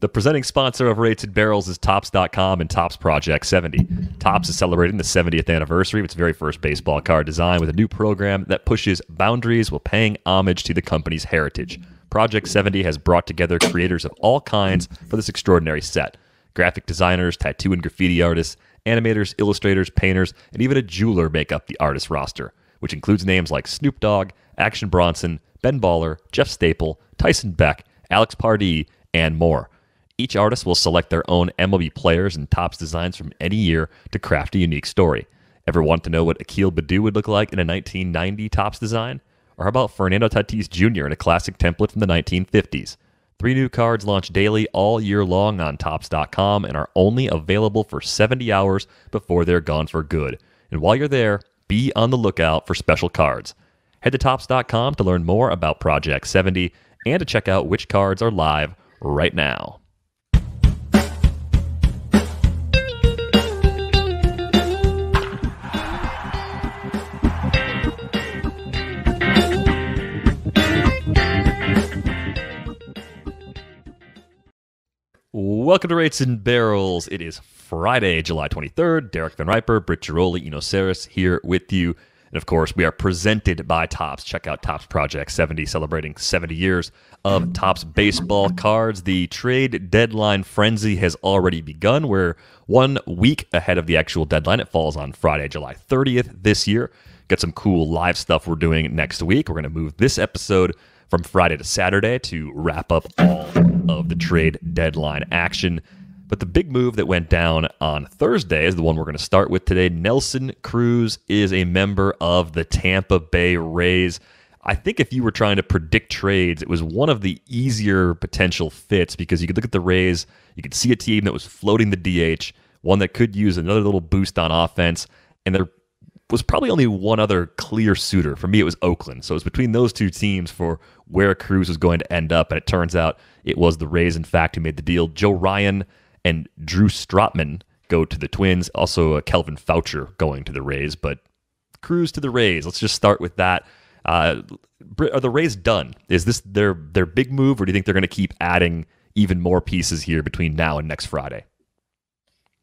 The presenting sponsor of Rated Barrels is Topps.com and Topps Project 70. Topps is celebrating the 70th anniversary of its very first baseball card design with a new program that pushes boundaries while paying homage to the company's heritage. Project 70 has brought together creators of all kinds for this extraordinary set. Graphic designers, tattoo and graffiti artists, animators, illustrators, painters, and even a jeweler make up the artist roster, which includes names like Snoop Dogg, Action Bronson, Ben Baller, Jeff Staple, Tyson Beck, Alex Pardee, and more. Each artist will select their own MLB players and Topps designs from any year to craft a unique story. Ever want to know what Akil Baddoo would look like in a 1990 Topps design? Or how about Fernando Tatis Jr. in a classic template from the 1950s? 3 new cards launch daily all year long on Topps.com and are only available for 70 hours before they're gone for good. And while you're there, be on the lookout for special cards. Head to Topps.com to learn more about Project 70 and to check out which cards are live right now. Welcome to Rates and Barrels. It is Friday, July 23rd. Derek Van Riper, Britt Giroli, Eno Saris here with you. And of course, we are presented by Topps. Check out Topps Project 70, celebrating 70 years of Topps baseball cards. The trade deadline frenzy has already begun. We're 1 week ahead of the actual deadline. It falls on Friday, July 30th this year. Got some cool live stuff we're doing next week. We're going to move this episode from Friday to Saturday to wrap up all of the trade deadline action. But the big move that went down on Thursday is the one we're going to start with today. Nelson Cruz is a member of the Tampa Bay Rays. I think if you were trying to predict trades, it was one of the easier potential fits because you could look at the Rays, you could see a team that was floating the DH, one that could use another little boost on offense, and there was probably only one other clear suitor. For me, it was Oakland. So it was between those two teams for where Cruz was going to end up, and it turns out it was the Rays, in fact, who made the deal. Joe Ryan and Drew Strotman go to the Twins. Also, Kelvin Foucher going to the Rays, but Cruz to the Rays. Let's just start with that. Are the Rays done? Is this their big move, or do you think they're going to keep adding even more pieces here between now and next Friday?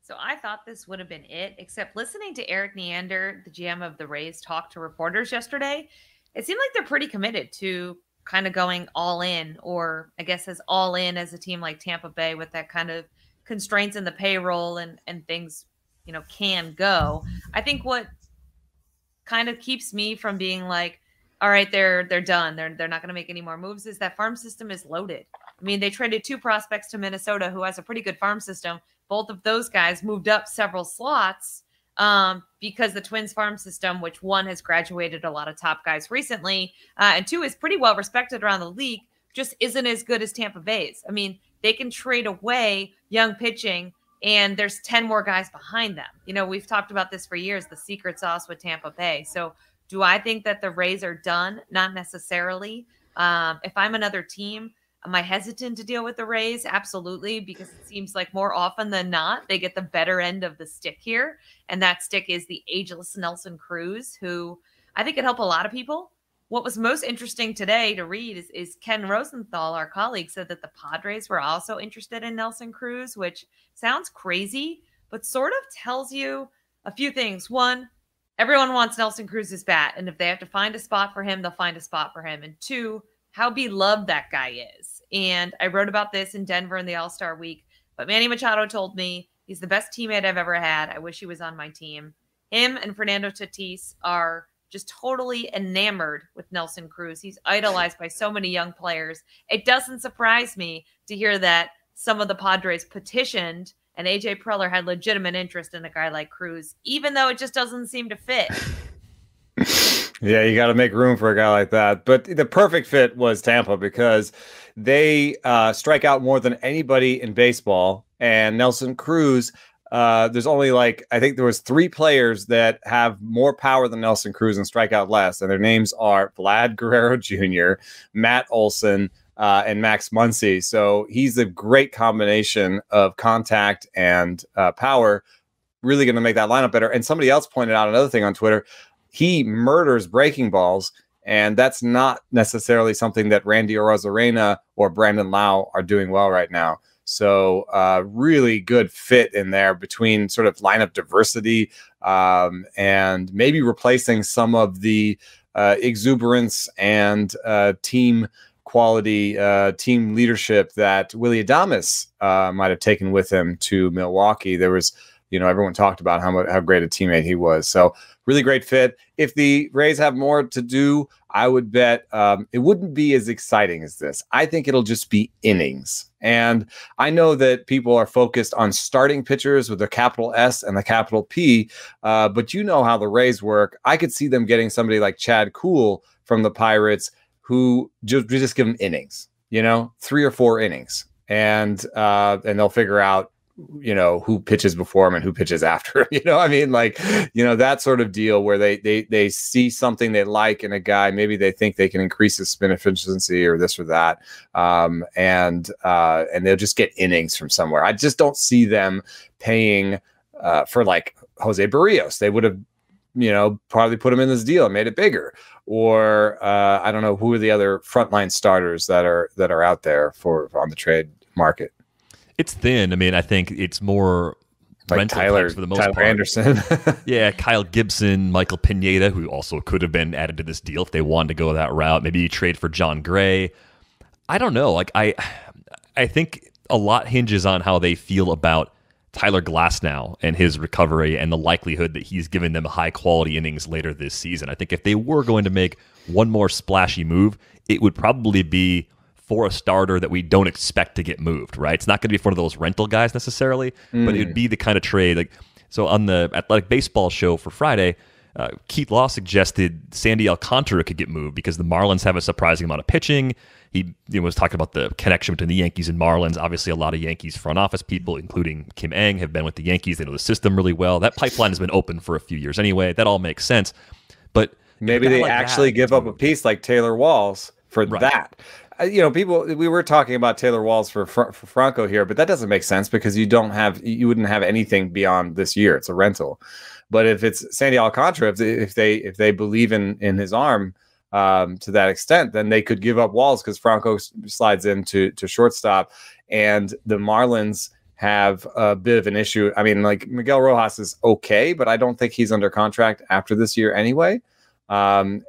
So I thought this would have been it, except listening to Eric Neander, the GM of the Rays, talk to reporters yesterday, it seemed like they're pretty committed to kind of going all in, or I guess as all in as a team like Tampa Bay with that kind of constraints in the payroll and things, can go. I think what kind of keeps me from being like, all right, they're done. They're not going to make any more moves is that farm system is loaded. I mean, they traded 2 prospects to Minnesota who has a pretty good farm system. Both of those guys moved up several slots because the Twins farm system, which 1 has graduated a lot of top guys recently, and 2 is pretty well respected around the league, just isn't as good as Tampa Bay's. I mean, they can trade away young pitching, and there's 10 more guys behind them. We've talked about this for years, the secret sauce with Tampa Bay. So do I think that the Rays are done? Not necessarily. If I'm another team, am I hesitant to deal with the Rays? Absolutely, because it seems like more often than not, they get the better end of the stick here. And that stick is the ageless Nelson Cruz, who I think could help a lot of people. What was most interesting today to read is Ken Rosenthal, our colleague, said that the Padres were also interested in Nelson Cruz, which sounds crazy, but sort of tells you a few things. 1, everyone wants Nelson Cruz's bat, and if they have to find a spot for him, they'll find a spot for him. And 2, how beloved that guy is. And I wrote about this in Denver in the All-Star week, but Manny Machado told me he's the best teammate I've ever had. I wish he was on my team. Him and Fernando Tatis are just totally enamored with Nelson Cruz. He's idolized by so many young players. It doesn't surprise me to hear that some of the Padres petitioned and AJ Preller had legitimate interest in a guy like Cruz, even though it just doesn't seem to fit. Yeah, you got to make room for a guy like that. But the perfect fit was Tampa because they strike out more than anybody in baseball. And Nelson Cruz, there's only I think there was 3 players that have more power than Nelson Cruz and strike out less. And their names are Vlad Guerrero Jr., Matt Olson, and Max Muncy. So he's a great combination of contact and power, really going to make that lineup better. And somebody else pointed out another thing on Twitter. He murders breaking balls, and that's not necessarily something that Randy Arozarena or Brandon Lau are doing well right now. So really good fit in there between sort of lineup diversity and maybe replacing some of the exuberance and team quality, team leadership that Willy Adames might have taken with him to Milwaukee. There was, everyone talked about how great a teammate he was. So really great fit. If the Rays have more to do, I would bet it wouldn't be as exciting as this. I think it'll just be innings. And I know that people are focused on starting pitchers with the capital S and the capital P, but you know how the Rays work. I could see them getting somebody like Chad Kuhl from the Pirates who just give them innings, 3 or 4 innings, and they'll figure out, who pitches before him and who pitches after him. That sort of deal where they see something they like in a guy. Maybe they think they can increase his spin efficiency or this or that. And they'll just get innings from somewhere. I just don't see them paying for like Jose Barrios. They would have, probably put him in this deal and made it bigger. Or I don't know who are the other frontline starters that are out there on the trade market. It's thin. I mean, I think it's more like rental Tyler for the most part. Anderson. Yeah, Kyle Gibson, Michael Pineda, who also could have been added to this deal if they wanted to go that route. Maybe you trade for John Gray. I don't know. Like I think a lot hinges on how they feel about Tyler Glasnow and his recovery and the likelihood that he's giving them high quality innings later this season. I think if they were going to make one more splashy move, it would probably be for a starter that we don't expect to get moved, right? It's not going to be for one of those rental guys necessarily, but it would be the kind of trade. Like, so on the Athletic Baseball show for Friday, Keith Law suggested Sandy Alcantara could get moved because the Marlins have a surprising amount of pitching. He was talking about the connection between the Yankees and Marlins. Obviously, a lot of Yankees front office people, including Kim Ng, have been with the Yankees. They know the system really well. That pipeline has been open for a few years anyway. That all makes sense. But maybe they actually give up a piece like Taylor Walls for that. People, we were talking about Taylor Walls for Franco here, but that doesn't make sense because you wouldn't have anything beyond this year. It's a rental. But if it's Sandy Alcantara, if they believe in his arm to that extent, then they could give up Walls because Franco slides into shortstop, and the Marlins have a bit of an issue. I mean, like Miguel Rojas is okay, but I don't think he's under contract after this year anyway. Getting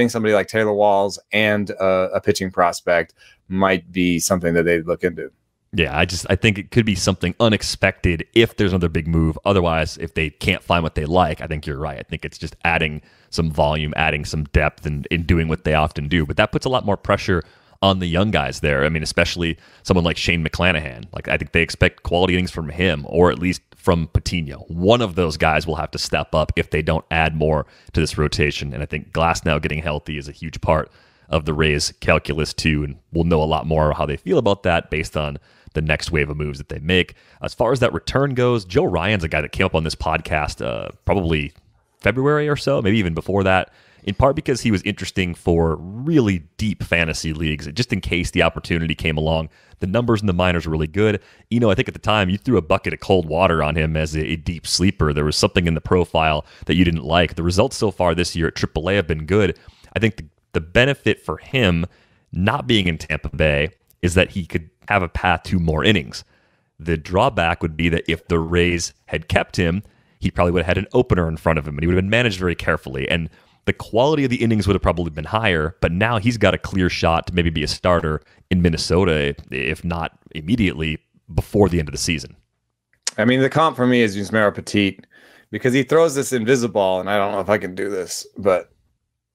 somebody like Taylor Walls and a pitching prospect might be something that they'd look into. Yeah, I think it could be something unexpected if there's another big move. Otherwise, if they can't find what they like, I think you're right. I think it's just adding some volume, adding some depth, and in doing what they often do. But that puts a lot more pressure on the young guys there. I mean, especially someone like Shane McClanahan. Like, I think they expect quality innings from him, or at least from Patino. One of those guys will have to step up if they don't add more to this rotation. And I think Glasnow getting healthy is a huge part of the Rays' calculus too. And we'll know a lot more how they feel about that based on the next wave of moves that they make. As far as that return goes, Joe Ryan's a guy that came up on this podcast probably February or so, maybe even before that, in part because he was interesting for really deep fantasy leagues, just in case the opportunity came along. The numbers in the minors were really good. I think at the time you threw a bucket of cold water on him as a deep sleeper. There was something in the profile that you didn't like. The results so far this year at AAA have been good. I think the benefit for him not being in Tampa Bay is that he could have a path to more innings. The drawback would be that if the Rays had kept him, he probably would have had an opener in front of him, and he would have been managed very carefully. And the quality of the innings would have probably been higher, but now he's got a clear shot to maybe be a starter in Minnesota, if not immediately, before the end of the season. I mean, the comp for me is Yusmeiro Petit, because he throws this invisible, and I don't know if I can do this, but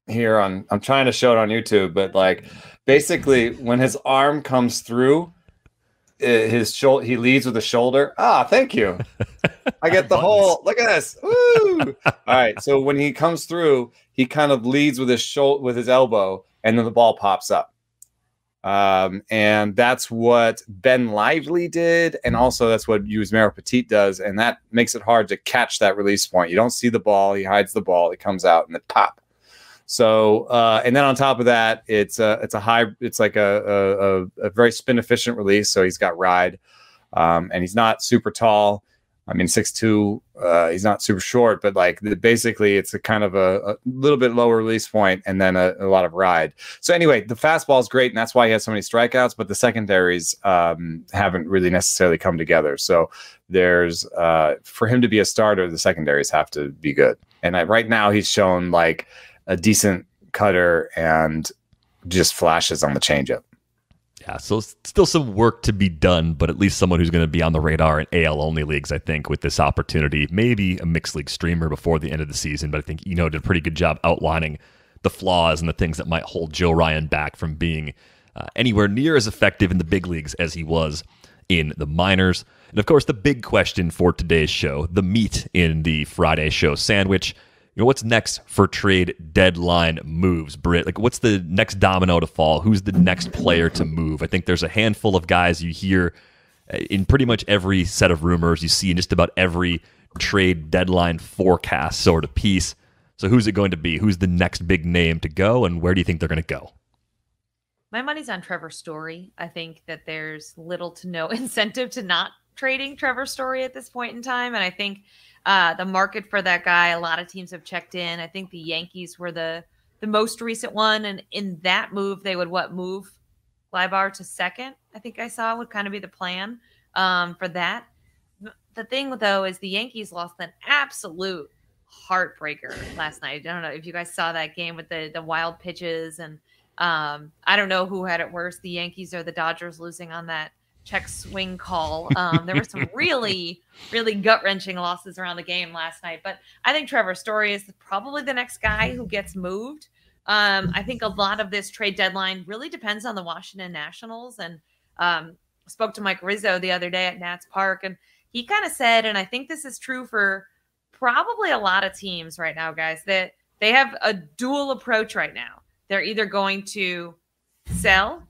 I'm trying to show it on YouTube, but like basically when his arm comes through, he leads with the shoulder. Thank you. I get the whole, look at this. Woo! All right. So when he comes through, he kind of leads with his with his elbow, and then the ball pops up. And that's what Ben Lively did. And also that's what Yusmeiro Petit does. And that makes it hard to catch that release point. You don't see the ball. He hides the ball. It comes out and it pop. So, and then on top of that, it's like a very spin efficient release. So he's got ride, and he's not super tall. I mean, 6'2", he's not super short, but like basically it's a kind of a little bit lower release point and then a lot of ride. So anyway, the fastball is great, and that's why he has so many strikeouts, but the secondaries haven't really necessarily come together. So there's for him to be a starter, the secondaries have to be good. And right now he's shown like a decent cutter and just flashes on the changeup. Yeah, so still some work to be done, but at least someone who's going to be on the radar in AL-only leagues, I think, with this opportunity. Maybe a mixed league streamer before the end of the season, but I think Eno did a pretty good job outlining the flaws and the things that might hold Joe Ryan back from being anywhere near as effective in the big leagues as he was in the minors. And of course, the big question for today's show, the meat in the Friday show sandwich, what's next for trade deadline moves, Britt? Like, what's the next domino to fall? Who's the next player to move? I think there's a handful of guys you hear in pretty much every set of rumors you see in just about every trade deadline forecast sort of piece. So who's it going to be? Who's the next big name to go, and where do you think they're going to go? My money's on Trevor Story. I think that there's little to no incentive to not trading Trevor Story at this point in time, and I think the market for that guy, a lot of teams have checked in. I think the Yankees were the most recent one. And in that move, they would move Leibar to second, I think I saw would kind of be the plan for that. The thing, though, is the Yankees lost an absolute heartbreaker last night. I don't know if you guys saw that game with the wild pitches. And I don't know who had it worse, the Yankees or the Dodgers losing on that check swing call. There were some really, really gut-wrenching losses around the game last night. But I think Trevor Story is probably the next guy who gets moved. I think a lot of this trade deadline really depends on the Washington Nationals. And spoke to Mike Rizzo the other day at Nats Park, and he kind of said, and I think this is true for probably a lot of teams right now, guys, that they have a dual approach right now. They're either going to sell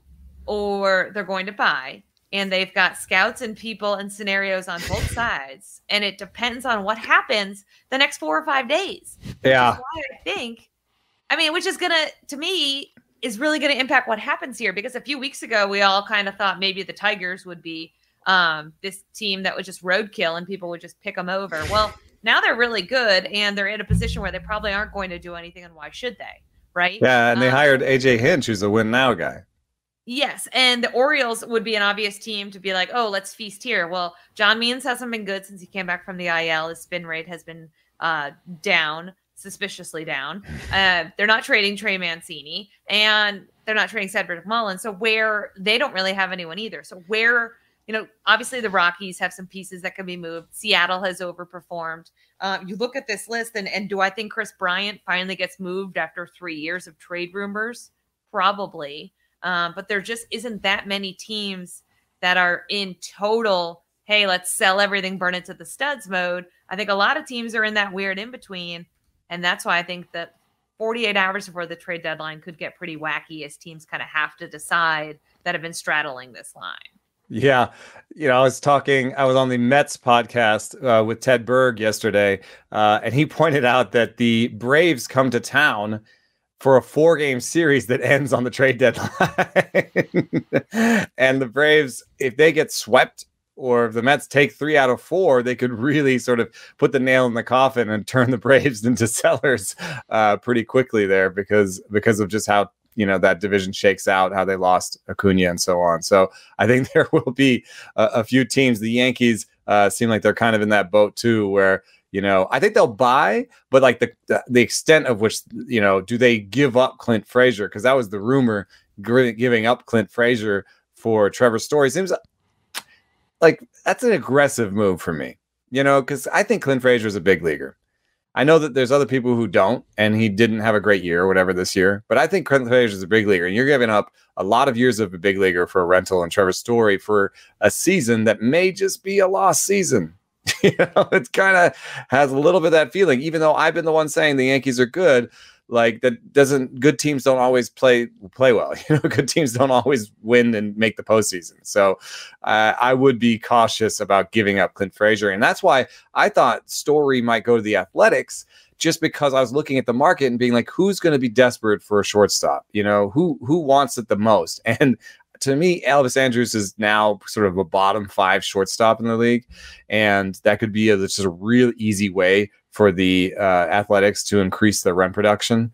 or they're going to buy. And they've got scouts and people and scenarios on both sides. And it depends on what happens the next 4 or 5 days. Yeah. Which is why I think, which is going to me, is really going to impact what happens here. Because a few weeks ago, we all kind of thought maybe the Tigers would be this team that would just roadkill and people would just pick them over. Well, now they're really good and they're in a position where they probably aren't going to do anything. And why should they? Right? Yeah. And they hired AJ Hinch, who's a win now guy. Yes, and the Orioles would be an obvious team to be like, oh, let's feast here. Well, John Means hasn't been good since he came back from the IL. His spin rate has been down, suspiciously down. They're not trading Trey Mancini, and they're not trading Cedric Mullins. So where they don't really have anyone either. So where, obviously the Rockies have some pieces that can be moved. Seattle has overperformed. You look at this list, and do I think Chris Bryant finally gets moved after 3 years of trade rumors? Probably. But there just isn't that many teams that are in total, hey, let's sell everything, burn it to the studs mode. I think a lot of teams are in that weird in-between, and that's why I think that 48 hours before the trade deadline could get pretty wacky as teams kind of have to decide that have been straddling this line. Yeah. I was on the Mets podcast with Ted Berg yesterday, and he pointed out that the Braves come to town for a 4-game series that ends on the trade deadline. And the Braves, if they get swept or if the Mets take 3 out of 4, they could really sort of put the nail in the coffin and turn the Braves into sellers pretty quickly there because of just how, that division shakes out, how they lost Acuna and so on. So I think there will be a few teams. The Yankees seem like they're kind of in that boat too, where I think they'll buy, but like the extent of which, do they give up Clint Frazier? Because that was the rumor, giving up Clint Frazier for Trevor Story. Seems like that's an aggressive move for me, because I think Clint Frazier is a big leaguer. I know that there's other people who don't, and he didn't have a great year or whatever this year, but I think Clint Frazier is a big leaguer, and you're giving up a lot of years of a big leaguer for a rental and Trevor Story for a season that may just be a lost season. It kind of has a little bit of that feeling, even though I've been the one saying the Yankees are good. Like good teams don't always play well. Good teams don't always win and make the postseason. So I would be cautious about giving up Clint Frazier. And that's why I thought Story might go to the Athletics, just because I was looking at the market and being like, who's going to be desperate for a shortstop? Who wants it the most? And to me, Elvis Andrus is now sort of a bottom 5 shortstop in the league, and that could be just a real easy way for the Athletics to increase their run production.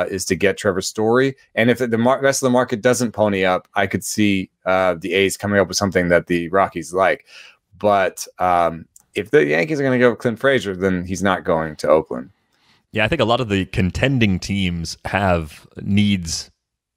Is to get Trevor Story. And if the rest of the market doesn't pony up, I could see the A's coming up with something that the Rockies like. But if the Yankees are going to go with Clint Frazier, then he's not going to Oakland. Yeah, I think a lot of the contending teams have needs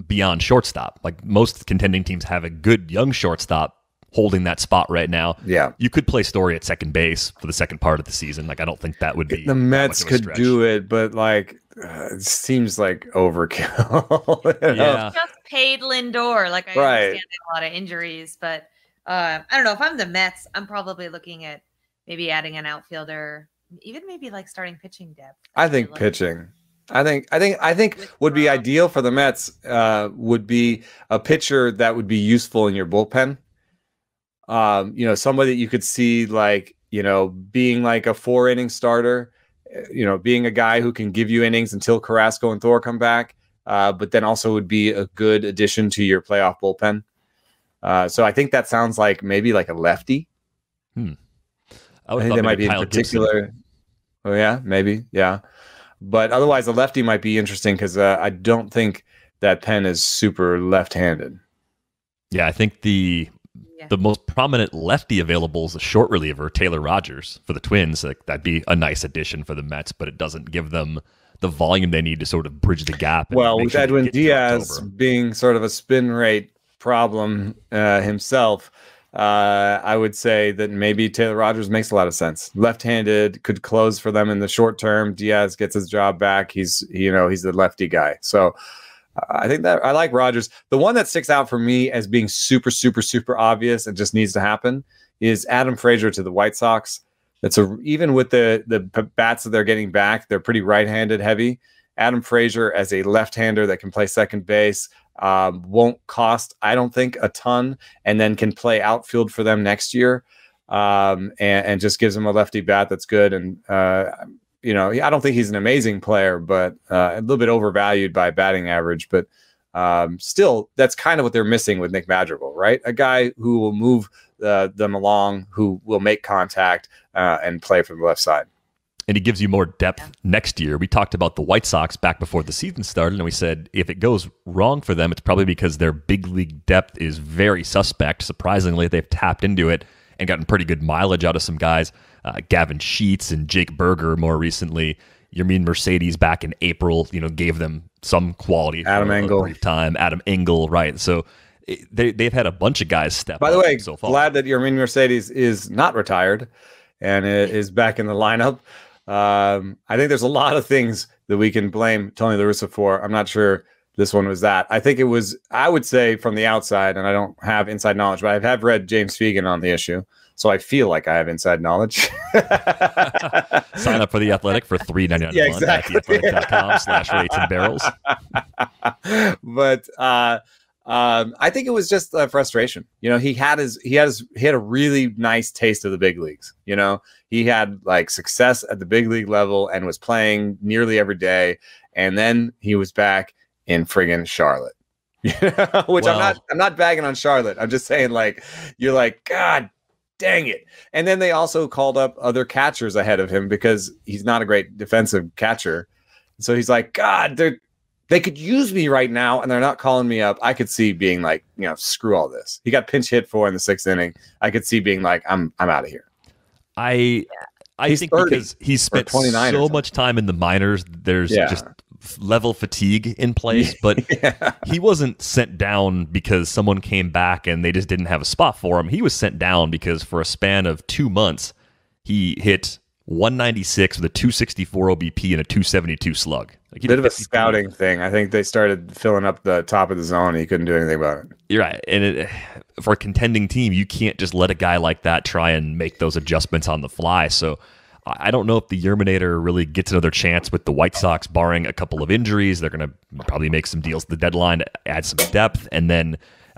beyond shortstop. Like most contending teams have a good young shortstop holding that spot right now. Yeah. You could play Story at second base for the second part of the season. Like I don't think that would be the Mets could do it, but like it seems like overkill. Yeah. Just paid Lindor. Like I understand a lot of injuries, but I don't know. If I'm the Mets, I'm probably looking at maybe adding an outfielder, even maybe like starting pitching depth. I think pitching. I think would be ideal for the Mets. Would be a pitcher that would be useful in your bullpen. Somebody that you could see like, being like a 4-inning starter, being a guy who can give you innings until Carrasco and Thor come back, but then also would be a good addition to your playoff bullpen. So I think that sounds like maybe like a lefty. I think they might be in particular. Gibson. Oh yeah, maybe. Yeah. But otherwise a lefty might be interesting because I don't think that Penn is super left-handed. Yeah, I think the most prominent lefty available is a short reliever, Taylor Rogers, for the Twins. Like, that'd be a nice addition for the Mets, but it doesn't give them the volume they need to sort of bridge the gap. Well, with Edwin Diaz being sort of a spin rate problem himself, I would say that maybe Taylor Rogers makes a lot of sense. Left-handed, could close for them in the short term. Diaz gets his job back. He's the lefty guy. So I think that I like Rogers. The one that sticks out for me as being super, super, super obvious and just needs to happen is Adam Frazier to the White Sox. Even with the bats that they're getting back, they're pretty right-handed heavy. Adam Frazier as a left-hander that can play second base won't cost, I don't think, a ton, and then can play outfield for them next year, and just gives them a lefty bat that's good. And I don't think he's an amazing player, but a little bit overvalued by batting average. But still, that's kind of what they're missing with Nick Madrigal, right? A guy who will move them along, who will make contact and play from the left side. And he gives you more depth next year. We talked about the White Sox back before the season started, and we said if it goes wrong for them, it's probably because their big league depth is very suspect. Surprisingly, they've tapped into it and gotten pretty good mileage out of some guys. Gavin Sheets and Jake Berger more recently. Yermin Mercedes back in April, gave them some quality. Adam Engel. Brief time. Adam Engel, right. So they've had a bunch of guys step up. By the way, so far. Glad that Yermin Mercedes is not retired and is back in the lineup. I think there's a lot of things that we can blame Tony La Russa for. I'm not sure this one was that. I think it was, I would say from the outside, and I don't have inside knowledge, but I have read James Fegan on the issue, so I feel like I have inside knowledge. Sign up for The Athletic for $3.99 exactly. at theathletic.com/rates and barrels. But I think it was just frustration. He had a really nice taste of the big leagues. He had like success at the big league level and was playing nearly every day. And then he was back in friggin' Charlotte, which I'm not bagging on Charlotte. I'm just saying, like, you're like, God dang it. And then they also called up other catchers ahead of him because he's not a great defensive catcher. So he's like, God, they could use me right now, and they're not calling me up. I could see being like, screw all this. He got pinch hit for in the 6th inning. I could see being like, I'm out of here. I think because he's spent so much time in the minors, there's just level fatigue in place. But he wasn't sent down because someone came back and they just didn't have a spot for him. He was sent down because for a span of 2 months, he hit 196 with a 264 OBP and a 272 slug. Like, bit of a scouting thing. I think they started filling up the top of the zone. And he couldn't do anything about it. You're right. And for a contending team, you can't just let a guy like that try and make those adjustments on the fly. So I don't know if the Yerminator really gets another chance with the White Sox, barring a couple of injuries. They're going to probably make some deals at the deadline to add some depth. And then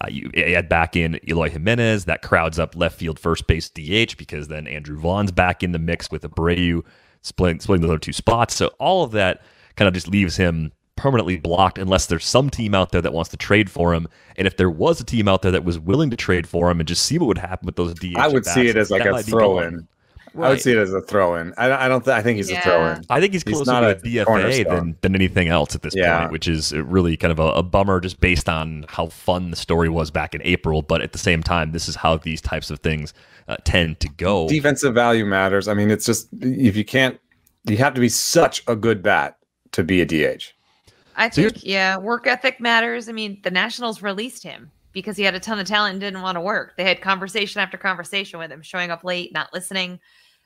you add back in Eloy Jimenez. That crowds up left field, first base, DH, because then Andrew Vaughn's back in the mix with Abreu splitting those other two spots. So all of that kind of just leaves him permanently blocked unless there's some team out there that wants to trade for him. And if there was a team out there that was willing to trade for him and just see what would happen with those DH, I would see it as like a throw-in. Right. I would see it as a throw-in. I think he's a throw-in. I think he's closer to a DFA than anything else at this point, which is really kind of a bummer just based on how fun the story was back in April. But at the same time, this is how these types of things tend to go. Defensive value matters. I mean, it's just if you can't, you have to be such a good bat to be a DH. I think, work ethic matters. I mean, the Nationals released him because he had a ton of talent and didn't want to work. They had conversation after conversation with him, showing up late, not listening.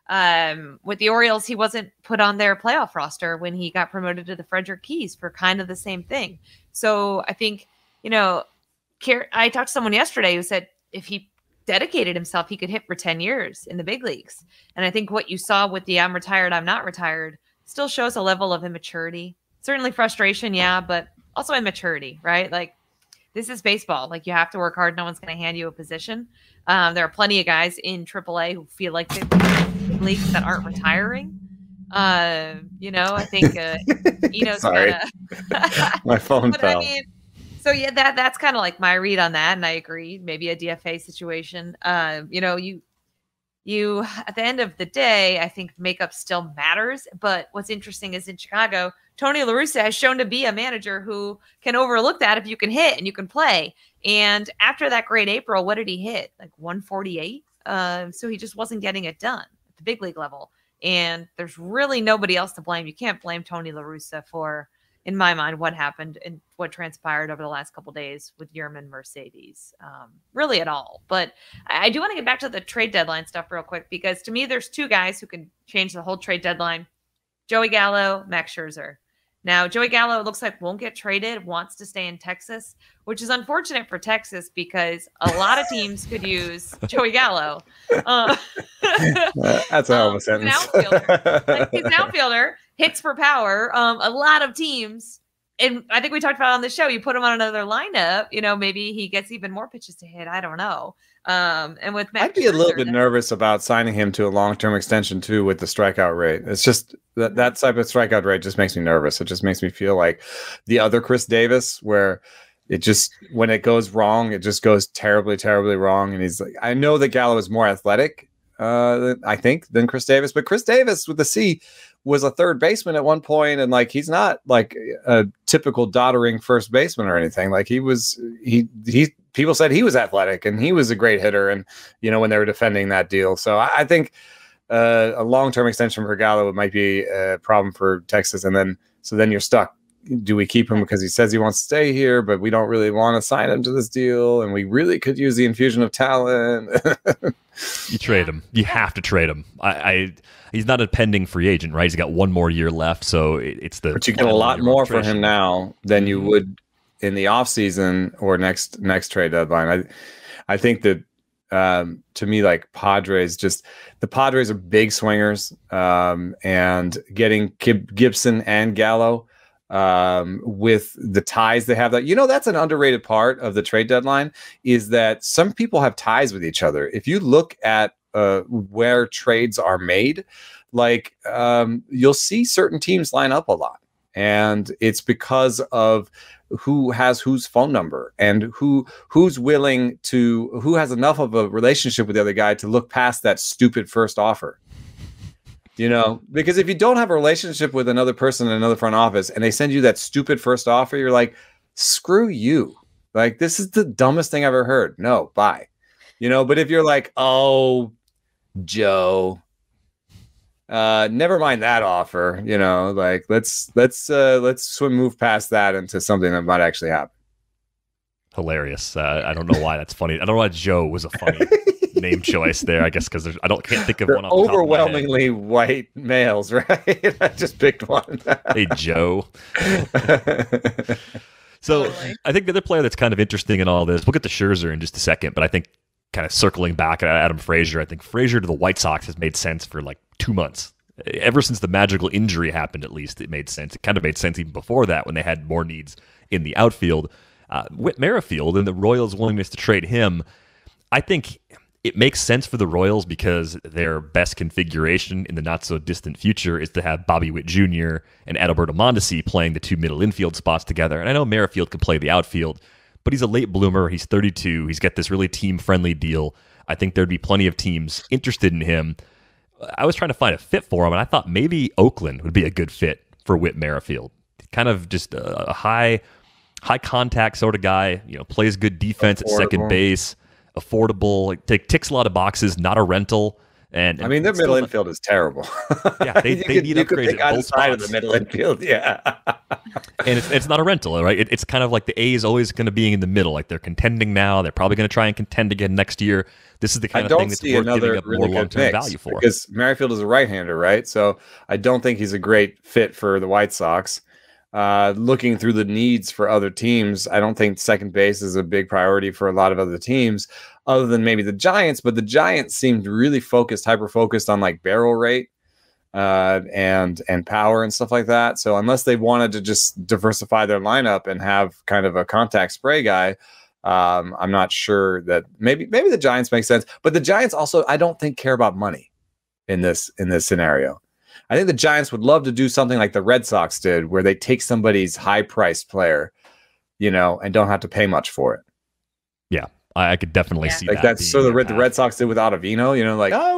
With the Orioles, he wasn't put on their playoff roster when he got promoted to the Frederick Keys for kind of the same thing. So I think, I talked to someone yesterday who said if he dedicated himself, he could hit for 10 years in the big leagues. And I think what you saw with the I'm retired, I'm not retired still shows a level of immaturity. Certainly frustration, but also immaturity, right? Like, this is baseball. Like, you have to work hard. No one's going to hand you a position. There are plenty of guys in AAA who feel like they're leagues that aren't retiring. I think Eno's sorry. My phone fell. That's kind of like my read on that, and I agree. Maybe a DFA situation. You at the end of the day, I think makeup still matters. But what's interesting is in Chicago, Tony La Russa has shown to be a manager who can overlook that if you can hit and you can play. And after that great April, what did he hit? Like 148. So he just wasn't getting it done at the big league level. And there's really nobody else to blame. You can't blame Tony La Russa for, in my mind, what happened and what transpired over the last couple of days with Yerman Mercedes, really at all. But I do want to get back to the trade deadline stuff real quick, because to me, there's two guys who can change the whole trade deadline: Joey Gallo, Max Scherzer. Now, Joey Gallo, it looks like, won't get traded, wants to stay in Texas, which is unfortunate for Texas because a lot of teams could use Joey Gallo. That's a hell of a sentence. He's an outfielder, hits for power. A lot of teams, and I think we talked about it on the show, you put him on another lineup, maybe he gets even more pitches to hit. I don't know. And with Max I'd be a little bit nervous about signing him to a long-term extension too with the strikeout rate. It's just that type of strikeout rate just makes me nervous. It just makes me feel like the other Chris Davis, where it just, when it goes wrong, it just goes terribly, terribly wrong. And he's like, I know that Gallo is more athletic, I think, than Chris Davis, but Chris Davis with the C was a third baseman at one point, and like he's not like a typical doddering first baseman or anything. Like he people said he was athletic and he was a great hitter, and when they were defending that deal. So I think a long-term extension for Gallo might be a problem for Texas, and then you're stuck. Do we keep him because he says he wants to stay here, but we don't really want to sign him to this deal, and we really could use the infusion of talent? You trade him. You have to trade him. He's not a pending free agent, right? He's got one more year left, so it's the. But you get a lot more for him now than you would in the offseason or next trade deadline. I think that to me, like the Padres are big swingers, and getting Gibson and Gallo. With the ties they have, that's an underrated part of the trade deadline, is that some people have ties with each other. If you look at where trades are made, you'll see certain teams line up a lot, and it's because of who has whose phone number and who's willing to, who has enough of a relationship with the other guy to look past that stupid first offer. Because if you don't have a relationship with another person in another front office and they send you that stupid first offer, you're like, screw you. Like, this is the dumbest thing I've ever heard. No, bye. But if you're like, oh, Joe, never mind that offer, let's move past that into something that might actually happen. Hilarious. I don't know why that's funny. I don't know why Joe was a funny name choice there. I guess because can't think of They're one. Off the overwhelmingly white males, right? I just picked one. Hey, Joe. So totally. I think the other player that's kind of interesting in all this, we'll get to Scherzer in just a second, but I think kind of circling back at Adam Frazier, I think Frazier to the White Sox has made sense for like 2 months. Ever since the magical injury happened, at least, it made sense. It kind of made sense even before that when they had more needs in the outfield. Whit Merrifield and the Royals' willingness to trade him, I think it makes sense for the Royals because their best configuration in the not-so-distant future is to have Bobby Witt Jr. and Adalberto Mondesi playing the two middle infield spots together. And I know Merrifield can play the outfield, but he's a late bloomer. He's 32. He's got this really team-friendly deal. I think there'd be plenty of teams interested in him. I was trying to find a fit for him, and I thought maybe Oakland would be a good fit for Whit Merrifield. Kind of just a high-contact sort of guy, plays good defense at second base, affordable, ticks a lot of boxes, not a rental. And I mean, their middle infield is terrible. Yeah, they need upgrades at both side spots. of the middle infield. Yeah, and it's not a rental, right? It's kind of like the A's always going to be in the middle. Like they're contending now, they're probably going to try and contend again next year. This is the kind of thing that's worth giving up more long-term value for. Because Merrifield is a right-hander, right? So I don't think he's a great fit for the White Sox. Looking through the needs for other teams, I don't think second base is a big priority for a lot of other teams, other than maybe the Giants. But the Giants seemed really hyper-focused on like barrel rate and power and stuff like that. So unless they wanted to just diversify their lineup and have kind of a contact spray guy, I'm not sure that maybe the Giants make sense. But the Giants also, I don't think, care about money in this scenario. I think the Giants would love to do something like the Red Sox did, where they take somebody's high-priced player, and don't have to pay much for it. Yeah, I could definitely see that. That's so the Red Sox did with Ottavino.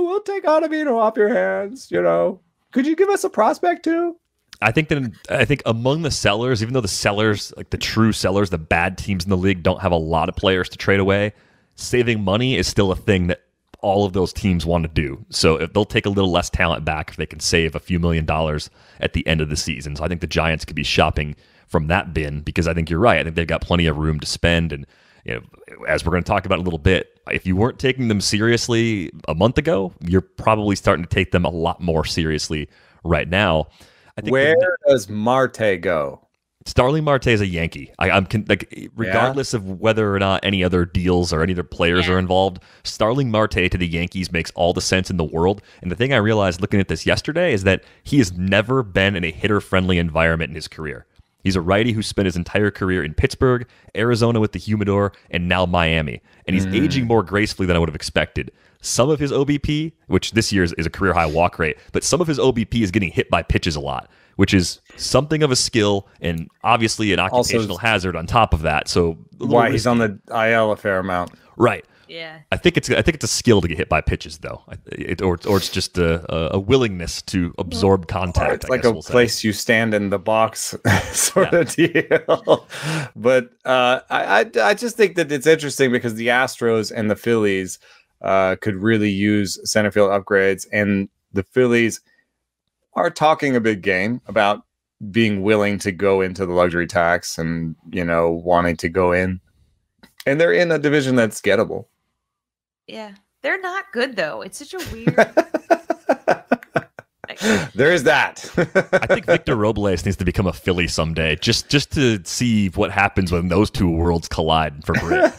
We'll take Ottavino off your hands. Could you give us a prospect too? I think among the sellers, even though the sellers, like the true sellers, the bad teams in the league, don't have a lot of players to trade away, saving money is still a thing that all of those teams want to do. So if they'll take a little less talent back if they can save a few $1 million at the end of the season. So I think the Giants could be shopping from that bin, because I think you're right. I think they've got plenty of room to spend. And as we're going to talk about in a little bit, if you weren't taking them seriously a month ago, you're probably starting to take them a lot more seriously right now. I think Where does Marte go? Starling Marte is a Yankee. Regardless of whether or not any other deals or any other players are involved, Starling Marte to the Yankees makes all the sense in the world. And the thing I realized looking at this yesterday is that he has never been in a hitter-friendly environment in his career. He's a righty who spent his entire career in Pittsburgh, Arizona with the Humidor, and now Miami. And he's aging more gracefully than I would have expected. Some of his OBP, which this year is a career-high walk rate, but some of his OBP is getting hit by pitches a lot, which is something of a skill and obviously an occupational hazard on top of that. So why he's on the IL a fair amount, right? Yeah, I think it's a skill to get hit by pitches, though, or it's just a willingness to absorb contact. It's like a place you stand in the box sort of deal. But I just think that it's interesting because the Astros and the Phillies could really use center field upgrades, and the Phillies are talking a big game about being willing to go into the luxury tax and, wanting to go in. And they're in a division that's gettable. Yeah. They're not good, though. It's such a weird... There is that. I think Victor Robles needs to become a Philly someday, just to see what happens when those two worlds collide for Britt.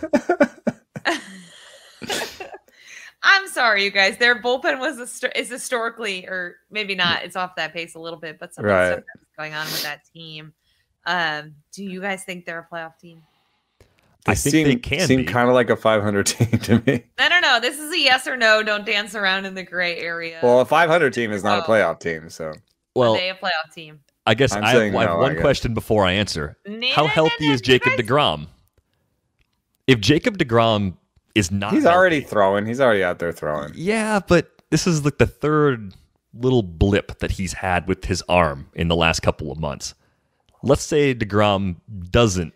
I'm sorry, you guys. Their bullpen is historically, or maybe not. It's off that pace a little bit, but some of the stuff that's going on with that team. Do you guys think they're a playoff team? I think they can seem be. Kind of like a 500 team to me. I don't know. This is a yes or no. Don't dance around in the gray area. Well, a 500 team is not a playoff team, so. Are they a playoff team? I guess I have one question before I answer. How healthy is Jacob deGrom? If Jacob deGrom is not he's healthy, already throwing. He's already out there throwing. Yeah, but this is like the third little blip that he's had with his arm in the last couple of months. Let's say deGrom doesn't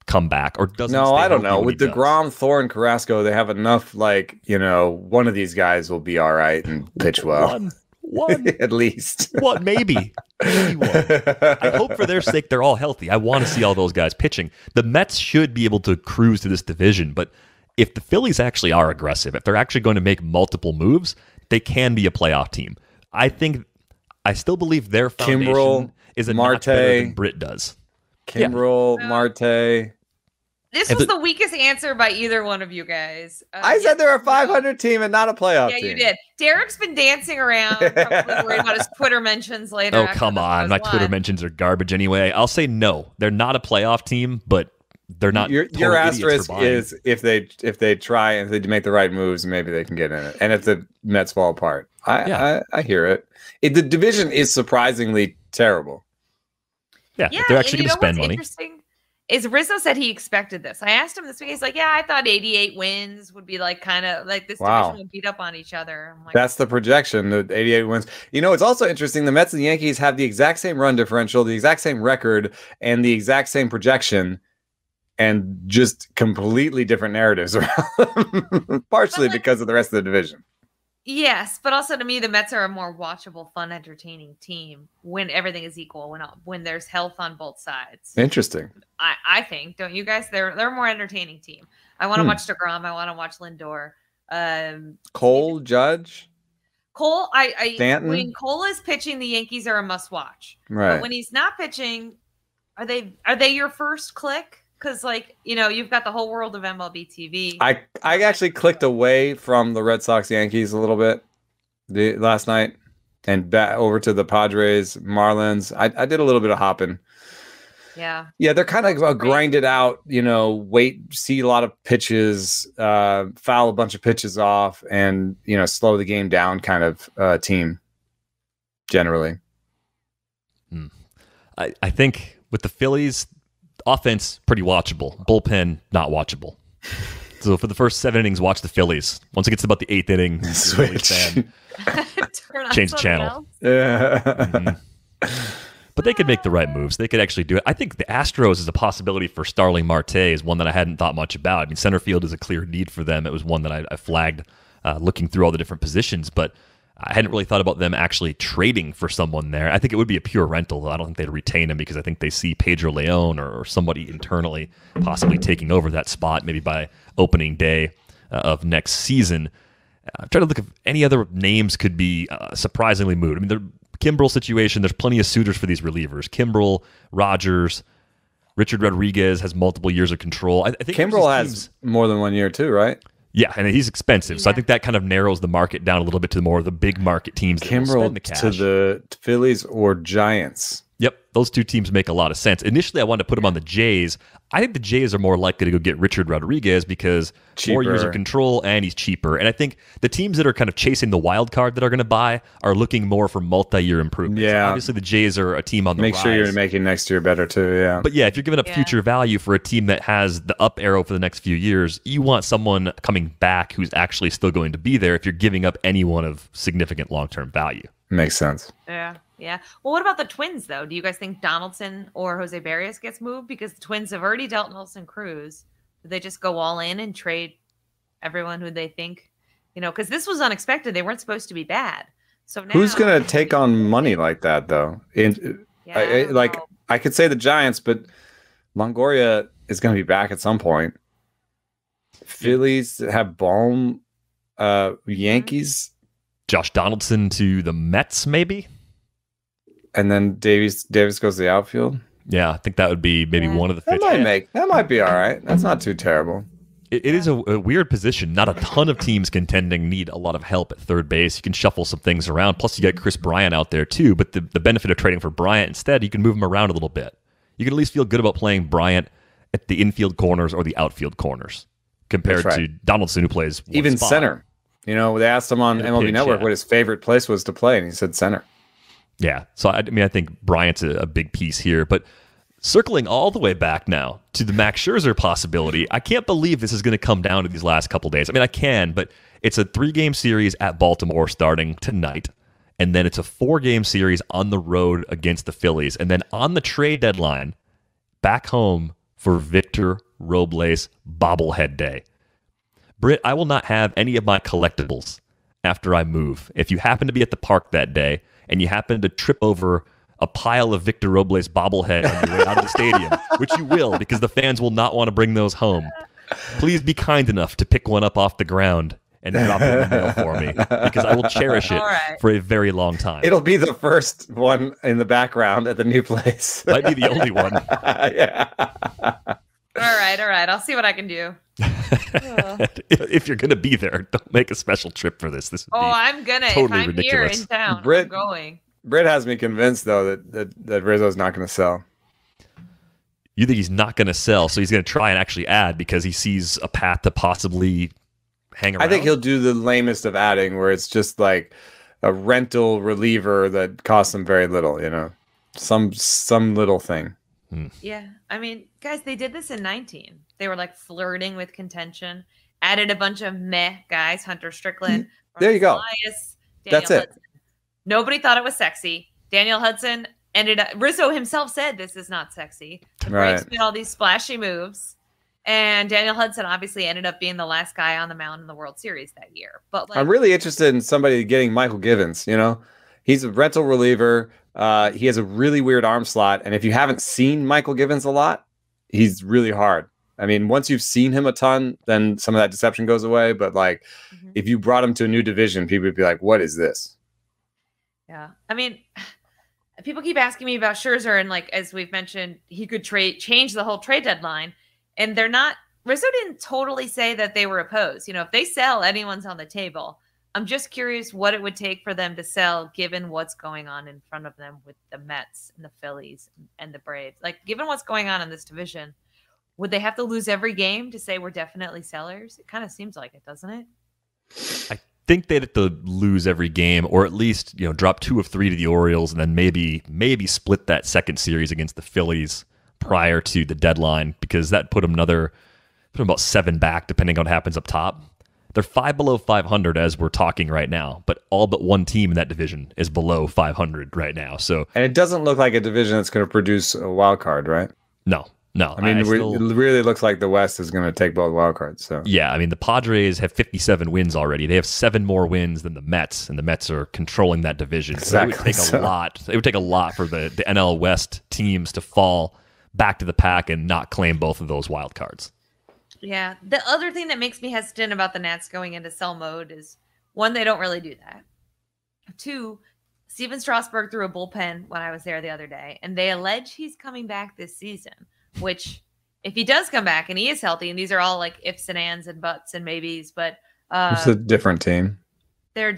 come back or doesn't. No, I don't know. With deGrom, Thor, and Carrasco, they have enough. One of these guys will be all right and pitch well. One at least. What? Maybe one. I hope for their sake they're all healthy. I want to see all those guys pitching. The Mets should be able to cruise to this division, but if the Phillies actually are aggressive, if they're actually going to make multiple moves, they can be a playoff team. I still believe their foundation Kimbrel, is a Marte, notch better than Britt does. Kimbrel, Marte. This was the weakest answer by either one of you guys. I said they're a 500 team and not a playoff team. Yeah, you did. Derek's been dancing around, probably worried about his Twitter mentions later. Oh, come on. My Twitter mentions are garbage anyway. I'll say no. They're not a playoff team, but they're not. Your total idiots for asterisk buying. is if they try and if they make the right moves, maybe they can get in it. And if the Mets fall apart, I hear it. The division is surprisingly terrible. Yeah, Yeah, they're actually and going to spend what's money. interesting is Rizzo said he expected this. I asked him this week. He's like, "Yeah, I thought 88 wins would be like kind of like this division would beat up on each other." I'm like, That's the projection. The 88 wins. It's also interesting. The Mets and the Yankees have the exact same run differential, the exact same record, and the exact same projection, and just completely different narratives around them, partially because of the rest of the division. yes, but also to me, the Mets are a more watchable, fun, entertaining team when everything is equal. When there's health on both sides. Interesting. I think, don't you guys? They're a more entertaining team. I want to watch DeGrom. I want to watch Lindor. Cole, Judge, Cole. Stanton? When Cole is pitching, the Yankees are a must watch. Right. But when he's not pitching, are they your first click? Because you've got the whole world of MLB TV. I actually clicked away from the Red Sox Yankees a little bit last night and back over to the Padres Marlins. I did a little bit of hopping. Yeah. Yeah, they're kind of grinded out, see a lot of pitches, foul a bunch of pitches off, and slow the game down kind of team generally. I think with the Phillies, offense pretty watchable, bullpen not watchable. So for the first 7 innings, watch the Phillies. Once it gets to about the 8th inning, you're a Phillies fan, change the channel. Yeah. Mm-hmm. But they could make the right moves. They could actually do it. I think the Astros is a possibility for Starling Marte is one that I hadn't thought much about. I mean, center field is a clear need for them. It was one that I flagged looking through all the different positions, but I hadn't really thought about them actually trading for someone there. I think it would be a pure rental, though. I don't think they'd retain him because I think they see Pedro Leon or somebody internally possibly taking over that spot maybe by opening day of next season. I'm trying to look if any other names could be surprisingly moved. I mean, the Kimbrel situation, there's plenty of suitors for these relievers. Kimbrel, Rogers, Richard Rodriguez has multiple years of control. I think Kimbrel has more than 1 year too, right? Yeah, and he's expensive. So I think that kind of narrows the market down a little bit to more of the big market teams that will spend the cash. To the Phillies or Giants. Yep, those two teams make a lot of sense. Initially, I wanted to put him on the Jays. I think the Jays are more likely to go get Richard Rodriguez because more years of control and he's cheaper. And I think the teams that are kind of chasing the wild card that are going to buy are looking more for multi-year improvements. Yeah. Obviously, the Jays are a team on the rise. Make sure you're making next year better too, yeah. But yeah, if you're giving up future value for a team that has the up arrow for the next few years, you want someone coming back who's actually still going to be there if you're giving up anyone of significant long-term value. Makes sense. Yeah. Yeah. Well, what about the Twins, though? Do you guys think Donaldson or Jose Barrios gets moved? Because the Twins have already dealt Nelson Cruz. Do they just go all in and trade everyone who they think, because this was unexpected. They weren't supposed to be bad. So now who's going to take on money like that, though? I could say the Giants, but Longoria is going to be back at some point. Phillies have Bohm, Yankees. Josh Donaldson to the Mets, maybe? And then Davis goes to the outfield. Yeah, I think that would be maybe one of the fits. That might be all right. That's not too terrible. It is a weird position. Not a ton of teams contending need a lot of help at third base. You can shuffle some things around. Plus, you got Chris Bryant out there, too. But the benefit of trading for Bryant instead, you can move him around a little bit. You can at least feel good about playing Bryant at the infield corners or the outfield corners compared to Donaldson, who plays even spot. Center. They asked him on MLB Network what his favorite place was to play, and he said center. Yeah, so I think Bryant's a big piece here. But circling all the way back now to the Max Scherzer possibility, I can't believe this is going to come down to these last couple days. I mean, I can, but it's a 3-game series at Baltimore starting tonight, and then it's a 4-game series on the road against the Phillies, and then on the trade deadline, back home for Victor Robles bobblehead day. Britt, I will not have any of my collectibles after I move. If you happen to be at the park that day and you happen to trip over a pile of Victor Robles bobblehead on your way out of the stadium, which you will because the fans will not want to bring those home, please be kind enough to pick one up off the ground and drop it in the mail for me because I will cherish it for a very long time. It'll be the first one in the background at the new place. Might be the only one. Yeah. All right. I'll see what I can do. If you're going to be there, don't make a special trip for this. This would be I'm going to. Totally if I'm ridiculous. Here in town, Britt, I'm going. Britt has me convinced, though, that Rizzo's not going to sell. You think he's not going to sell, so he's going to try and actually add because he sees a path to possibly hang around? I think he'll do the lamest of adding, where it's just like a rental reliever that costs him very little, some little thing. Yeah. I mean, guys, they did this in 19. They were like flirting with contention, added a bunch of meh guys, Hunter Strickland. There you go. Elias, That's it. Hudson. Nobody thought it was sexy. Daniel Hudson ended up, Rizzo himself said this is not sexy. The Braves made all these splashy moves. And Daniel Hudson obviously ended up being the last guy on the mound in the World Series that year. But like, I'm really interested in somebody getting Michael Givens. He's a rental reliever. He has a really weird arm slot. And if you haven't seen Michael Givens a lot, he's really hard. I mean, once you've seen him a ton, then some of that deception goes away. But like, if you brought him to a new division, people would be like, what is this? Yeah. I mean, people keep asking me about Scherzer. And like, as we've mentioned, he could change the whole trade deadline. And they're not, Rizzo didn't totally say that they were opposed. If they sell, anyone's on the table. I'm just curious what it would take for them to sell, given what's going on in front of them with the Mets and the Phillies and the Braves. Like, given what's going on in this division, would they have to lose every game to say we're definitely sellers? It kind of seems like it, doesn't it? I think they'd have to lose every game, or at least drop 2 of 3 to the Orioles, and then maybe split that second series against the Phillies prior to the deadline, because that put them about 7 back, depending on what happens up top. They're 5 below 500 as we're talking right now, but all but one team in that division is below 500 right now. So, and it doesn't look like a division that's going to produce a wild card, right? No. I mean, it really looks like the West is going to take both wild cards. So yeah, I mean, the Padres have 57 wins already. They have 7 more wins than the Mets, and the Mets are controlling that division. Exactly. So it would take a lot. It would take a lot for the NL West teams to fall back to the pack and not claim both of those wild cards. Yeah. The other thing that makes me hesitant about the Nats going into sell mode is, 1, they don't really do that. 2, Steven Strasburg threw a bullpen when I was there the other day, and they allege he's coming back this season, which if he does come back and he is healthy, and these are all like ifs and ands and buts and maybes, but it's a different team. They're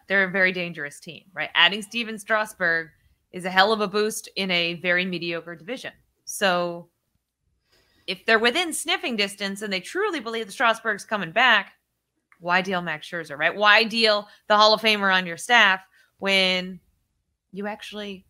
a very dangerous team, right? Adding Steven Strasburg is a hell of a boost in a very mediocre division. So if they're within sniffing distance and they truly believe the Strasburg's coming back, why deal Max Scherzer, right? Why deal the Hall of Famer on your staff when you actually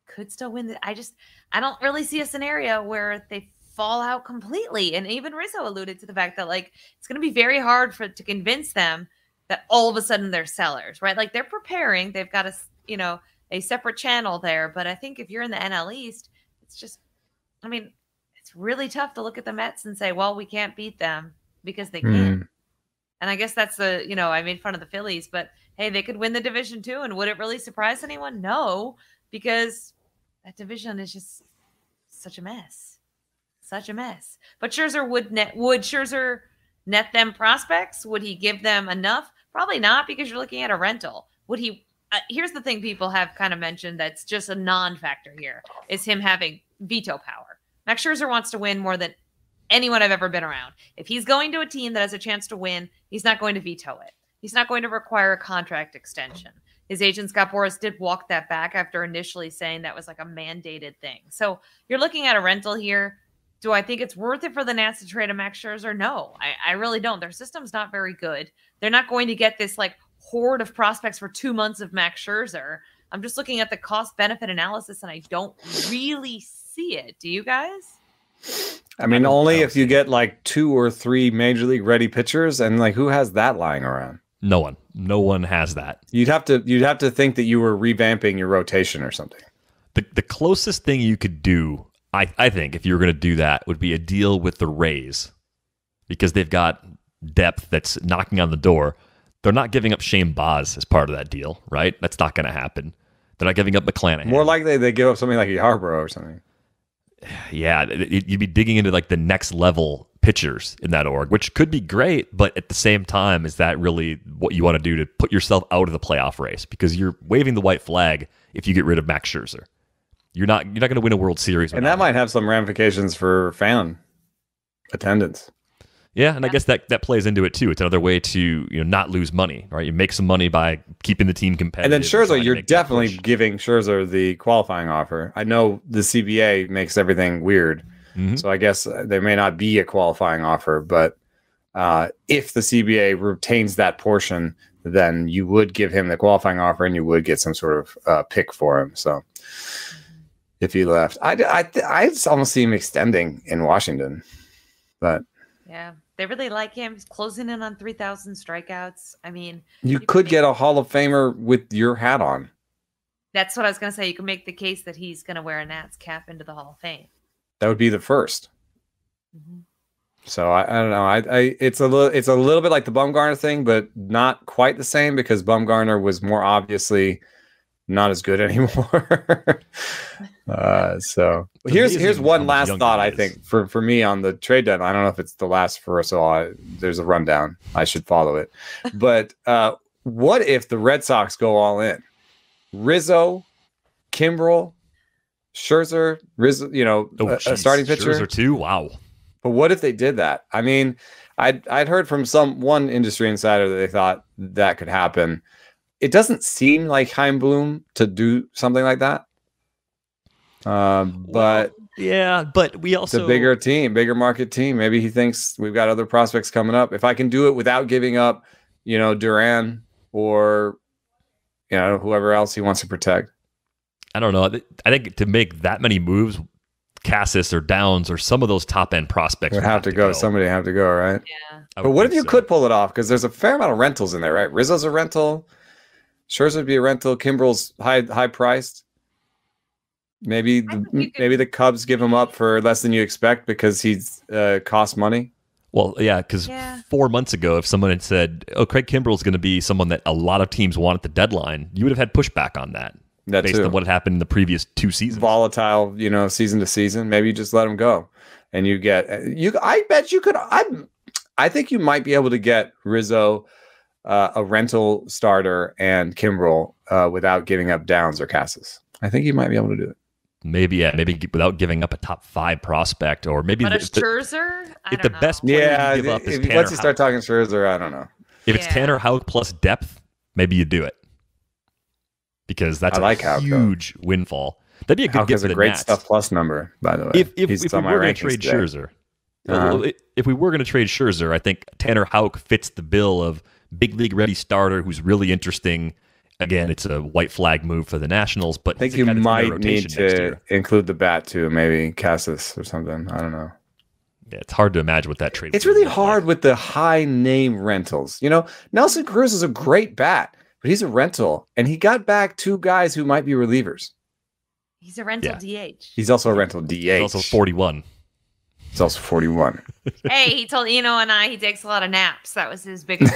could still win? I don't really see a scenario where they fall out completely. And even Rizzo alluded to the fact that like it's going to be very hard to convince them that all of a sudden they're sellers, right? Like they're preparing. They've got a separate channel there. But I think if you're in the NL East, it's just, I mean, it's really tough to look at the Mets and say, well, we can't beat them because they can't. And I guess that's I made fun of the Phillies, but hey, they could win the division too. And would it really surprise anyone? No, because that division is just such a mess. Such a mess. But Scherzer would Scherzer net them prospects? Would he give them enough? Probably not, because you're looking at a rental. Would he? Here's the thing people have kind of mentioned that's just a non-factor here, is him having veto power. Max Scherzer wants to win more than anyone I've ever been around. If he's going to a team that has a chance to win, he's not going to veto it. He's not going to require a contract extension. His agent, Scott Boras, did walk that back after initially saying that was like a mandated thing. So you're looking at a rental here. Do I think it's worth it for the Nats to trade a Max Scherzer? No, I really don't. Their system's not very good. They're not going to get this like horde of prospects for 2 months of Max Scherzer. I'm just looking at the cost-benefit analysis, and I don't really see it. Do you guys? I mean, only if you get like 2 or 3 major league ready pitchers, and like who has that lying around? No one has that. You'd have to think that you were revamping your rotation or something. The closest thing you could do, I think, if you were going to do that, would be a deal with the Rays, because they've got depth that's knocking on the door. They're not giving up Shane Baz as part of that deal, right? That's not going to happen. They're not giving up McClanahan. More likely they give up something like Yarbrough or something. Yeah, you'd be digging into like the next level pitchers in that org, which could be great, but at the same time, is that really what you want to do to put yourself out of the playoff race? Because you're waving the white flag if you get rid of Max Scherzer. You're not going to win a World Series. And that might have some ramifications for fan attendance. Yeah, and I guess that plays into it too. It's another way to not lose money, right? You make some money by keeping the team competitive. And then Scherzer, you're definitely giving Scherzer the qualifying offer. I know the CBA makes everything weird, So I guess there may not be a qualifying offer, but if the CBA retains that portion, then you would give him the qualifying offer and you would get some sort of pick for him. So if he left, I almost see him extending in Washington, but yeah, they really like him. He's closing in on 3,000 strikeouts. I mean, you could get a Hall of Famer with your hat on. That's what I was going to say. You can make the case that he's going to wear a Nats cap into the Hall of Fame. That would be the first. So I don't know. It's a little bit like the Bumgarner thing, but not quite the same because Bumgarner was more obviously not as good anymore. So here's one last thought I think for me on the trade deadline. I don't know if it's the last for us all. There's a rundown. I should follow it. But what if the Red Sox go all in? Rizzo, Kimbrel, Scherzer, Rizzo, a starting pitcher. Scherzer too. Wow. But what if they did that? I mean, I'd heard from one industry insider that they thought that could happen. It doesn't seem like Chaim Bloom to do something like that. But we also it's a bigger team, bigger market team. Maybe he thinks we've got other prospects coming up. If I can do it without giving up, Duran or whoever else he wants to protect. I don't know. I think to make that many moves, Cassis or Downs or some of those top end prospects would have to go. Somebody have to go, right? Yeah. But what if you could pull it off? Because there's a fair amount of rentals in there, right? Rizzo's a rental. Scherzer would be a rental. Kimbrel's high priced. Maybe the Cubs give him up for less than you expect because he's costs money. Well, yeah, because 4 months ago, if someone had said, "Oh, Craig Kimbrel's going to be someone that a lot of teams want at the deadline," you would have had pushback on that. Based on what had happened in the previous 2 seasons. Volatile, season to season. Maybe you just let him go, and you get I bet you could. I think you might be able to get Rizzo a rental starter and Kimbrel without giving up Downs or Cassis. I think you might be able to do it. Maybe without giving up a top 5 prospect, or maybe Scherzer. If the best player you give up is Tanner once you start talking Scherzer, I don't know. If it's Tanner Houck plus depth, maybe you do it. Because that's a huge windfall. That'd be a good get for the great Nats. Stuff plus number, by the way. If we were going to trade Scherzer, if we were going to trade Scherzer, I think Tanner Houck fits the bill of big league ready starter who's really interesting. Again, it's a white flag move for the Nationals, but I think you might need to include the bat too, maybe Cassis or something. I don't know. Yeah, it's hard to imagine what that trade. It's really hard with the high name rentals. Nelson Cruz is a great bat. But he's a rental, and he got back 2 guys who might be relievers. He's a rental DH. He's also a rental DH. He's also 41. He's also 41. Hey, he told he takes a lot of naps. That was his biggest.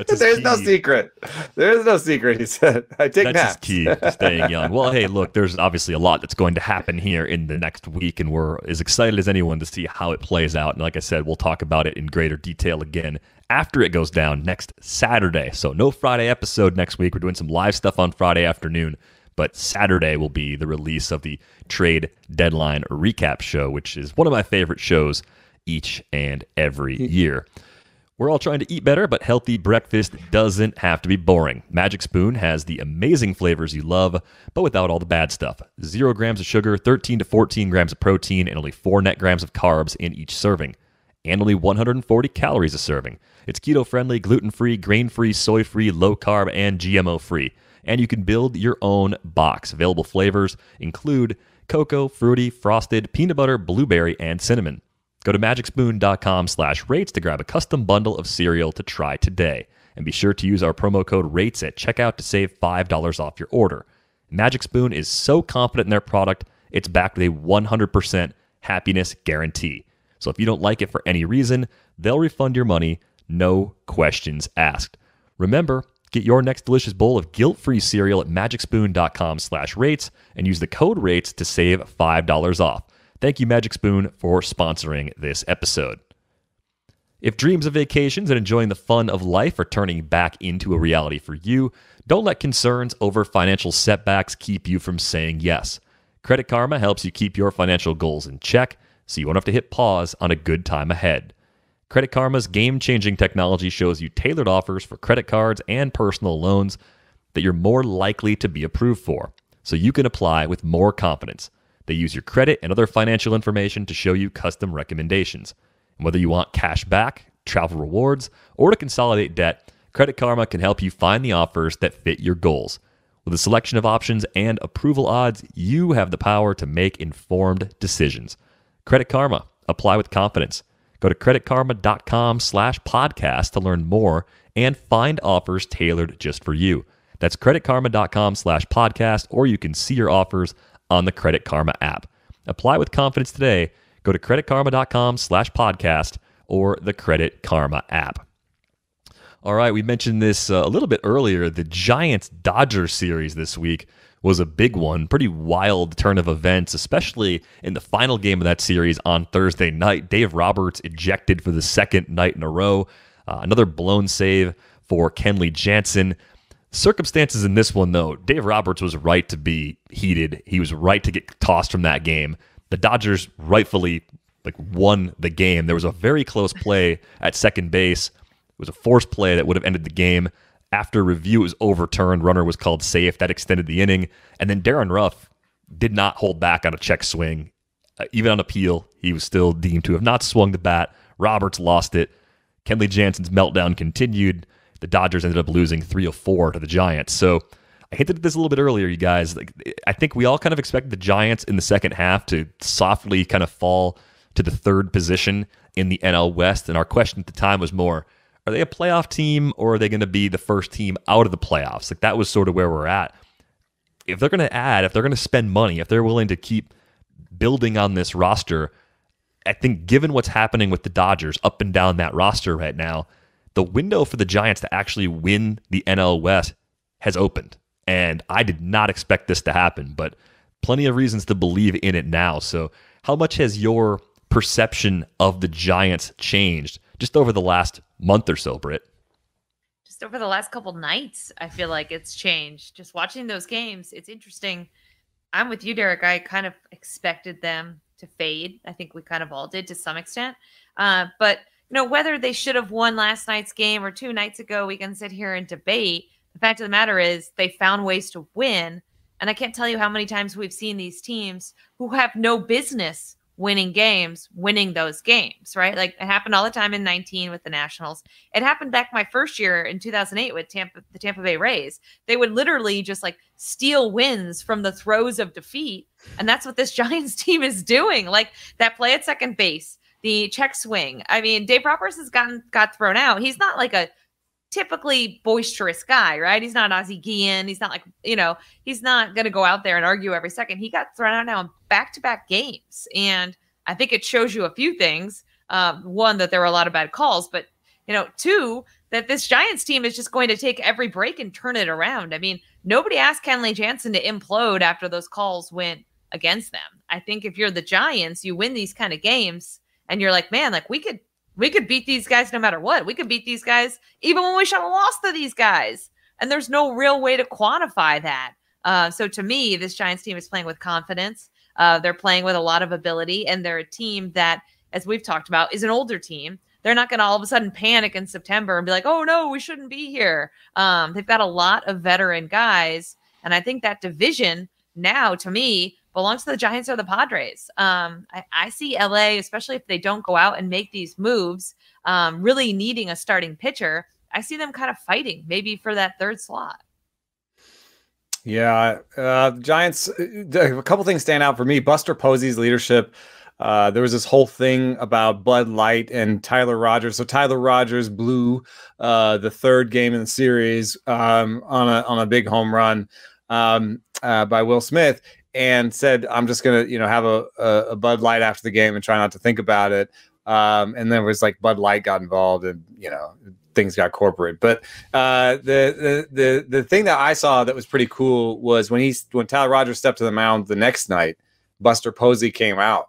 There's no secret. There's no secret, he said. I take naps. That's his key to staying young. Well, hey, look, there's obviously a lot that's going to happen here in the next week, and we're as excited as anyone to see how it plays out. And like I said, we'll talk about it in greater detail again after it goes down next Saturday. So no Friday episode next week. We're doing some live stuff on Friday afternoon, but Saturday will be the release of the trade deadline recap show, which is one of my favorite shows each and every year. We're all trying to eat better, but healthy breakfast doesn't have to be boring. Magic Spoon has the amazing flavors you love, but without all the bad stuff. 0 grams of sugar, 13 to 14 grams of protein, and only 4 net grams of carbs in each serving. And only 140 calories a serving. It's keto-friendly, gluten-free, grain-free, soy-free, low-carb, and GMO-free. And you can build your own box. Available flavors include cocoa, fruity, frosted, peanut butter, blueberry, and cinnamon. Go to magicspoon.com/rates to grab a custom bundle of cereal to try today. And be sure to use our promo code RATES at checkout to save $5 off your order. Magic Spoon is so confident in their product, it's backed with a 100% happiness guarantee. So if you don't like it for any reason, they'll refund your money, no questions asked. Remember, get your next delicious bowl of guilt-free cereal at magicspoon.com/rates and use the code RATES to save $5 off. Thank you, Magic Spoon, for sponsoring this episode. If dreams of vacations and enjoying the fun of life are turning back into a reality for you, don't let concerns over financial setbacks keep you from saying yes. Credit Karma helps you keep your financial goals in check, so you won't have to hit pause on a good time ahead. Credit Karma's game-changing technology shows you tailored offers for credit cards and personal loans that you're more likely to be approved for, so you can apply with more confidence. They use your credit and other financial information to show you custom recommendations. And whether you want cash back, travel rewards, or to consolidate debt, Credit Karma can help you find the offers that fit your goals. With a selection of options and approval odds, you have the power to make informed decisions. Credit Karma. Apply with confidence. Go to creditkarma.com/podcast to learn more and find offers tailored just for you. That's creditkarma.com/podcast, or you can see your offers on the Credit Karma app. Apply with confidence today. Go to creditkarma.com/podcast or the Credit Karma app. All right, we mentioned this a little bit earlier. The Giants-Dodgers series this week was a big one. Pretty wild turn of events, especially in the final game of that series on Thursday night. Dave Roberts ejected for the second night in a row. Another blown save for Kenley Jansen. Circumstances in this one, though, Dave Roberts was right to be heated. He was right to get tossed from that game. The Dodgers rightfully won the game. There was a very close play at second base. It was a forced play that would have ended the game. After review, it was overturned. Runner was called safe. That extended the inning. And then Darren Ruff did not hold back on a check swing. Even on appeal, he was still deemed to have not swung the bat. Roberts lost it. Kenley Jansen's meltdown continued. The Dodgers ended up losing 3-4 to the Giants. So I hinted at this a little bit earlier, you guys. I think we all kind of expected the Giants in the second half to softly kind of fall to the third position in the NL West. And our question at the time was more, are they a playoff team, or are they going to be the first team out of the playoffs? That was sort of where we're at. If they're going to add, if they're going to spend money, if they're willing to keep building on this roster, I think given what's happening with the Dodgers up and down that roster right now, the window for the Giants to actually win the NL West has opened. And I did not expect this to happen, but plenty of reasons to believe in it now. So how much has your perception of the Giants changed just over the last month or so, Britt? Just over the last couple nights, I feel like it's changed. Just watching those games, it's interesting. I'm with you, Derek. I kind of expected them to fade. I think we kind of all did to some extent. But whether they should have won last night's game or 2 nights ago, we can sit here and debate. The fact of the matter is they found ways to win. And I can't tell you how many times we've seen these teams who have no business winning those games, right? Like it happened all the time in 19 with the Nationals. It happened back my first year in 2008 with the Tampa Bay Rays. They would literally just steal wins from the throes of defeat. And that's what this Giants team is doing. Like that play at second base, the check swing. I mean, Dave Roberts has got thrown out. He's not like a typically boisterous guy, right? He's not Ozzie Guillen. He's not he's not going to go out there and argue every second. He got thrown out now in back-to-back games. And I think it shows you a few things. One, that there were a lot of bad calls, but, 2, that this Giants team is just going to take every break and turn it around. I mean, nobody asked Kenley Jansen to implode after those calls went against them. I think if you're the Giants, you win these kind of games and you're like, man, we could beat these guys no matter what. We could beat these guys even when we should have lost to these guys. And there's no real way to quantify that. So to me, this Giants team is playing with confidence. They're playing with a lot of ability, and they're a team that, as we've talked about, is an older team. They're not going to all of a sudden panic in September and be like, oh, no, we shouldn't be here. They've got a lot of veteran guys. And I think that division now, to me, belongs to the Giants or the Padres. I see LA, especially if they don't go out and make these moves, really needing a starting pitcher. I see them kind of fighting maybe for that third slot. Yeah, Giants, a couple things stand out for me. Buster Posey's leadership. There was this whole thing about Bud Light and Tyler Rogers. So Tyler Rogers blew the third game in the series on a big home run by Will Smith, and said, I'm just going to, have a Bud Light after the game and try not to think about it. And then it was Bud Light got involved and, things got corporate. But the thing that I saw that was pretty cool was when Tyler Rogers stepped to the mound the next night, Buster Posey came out,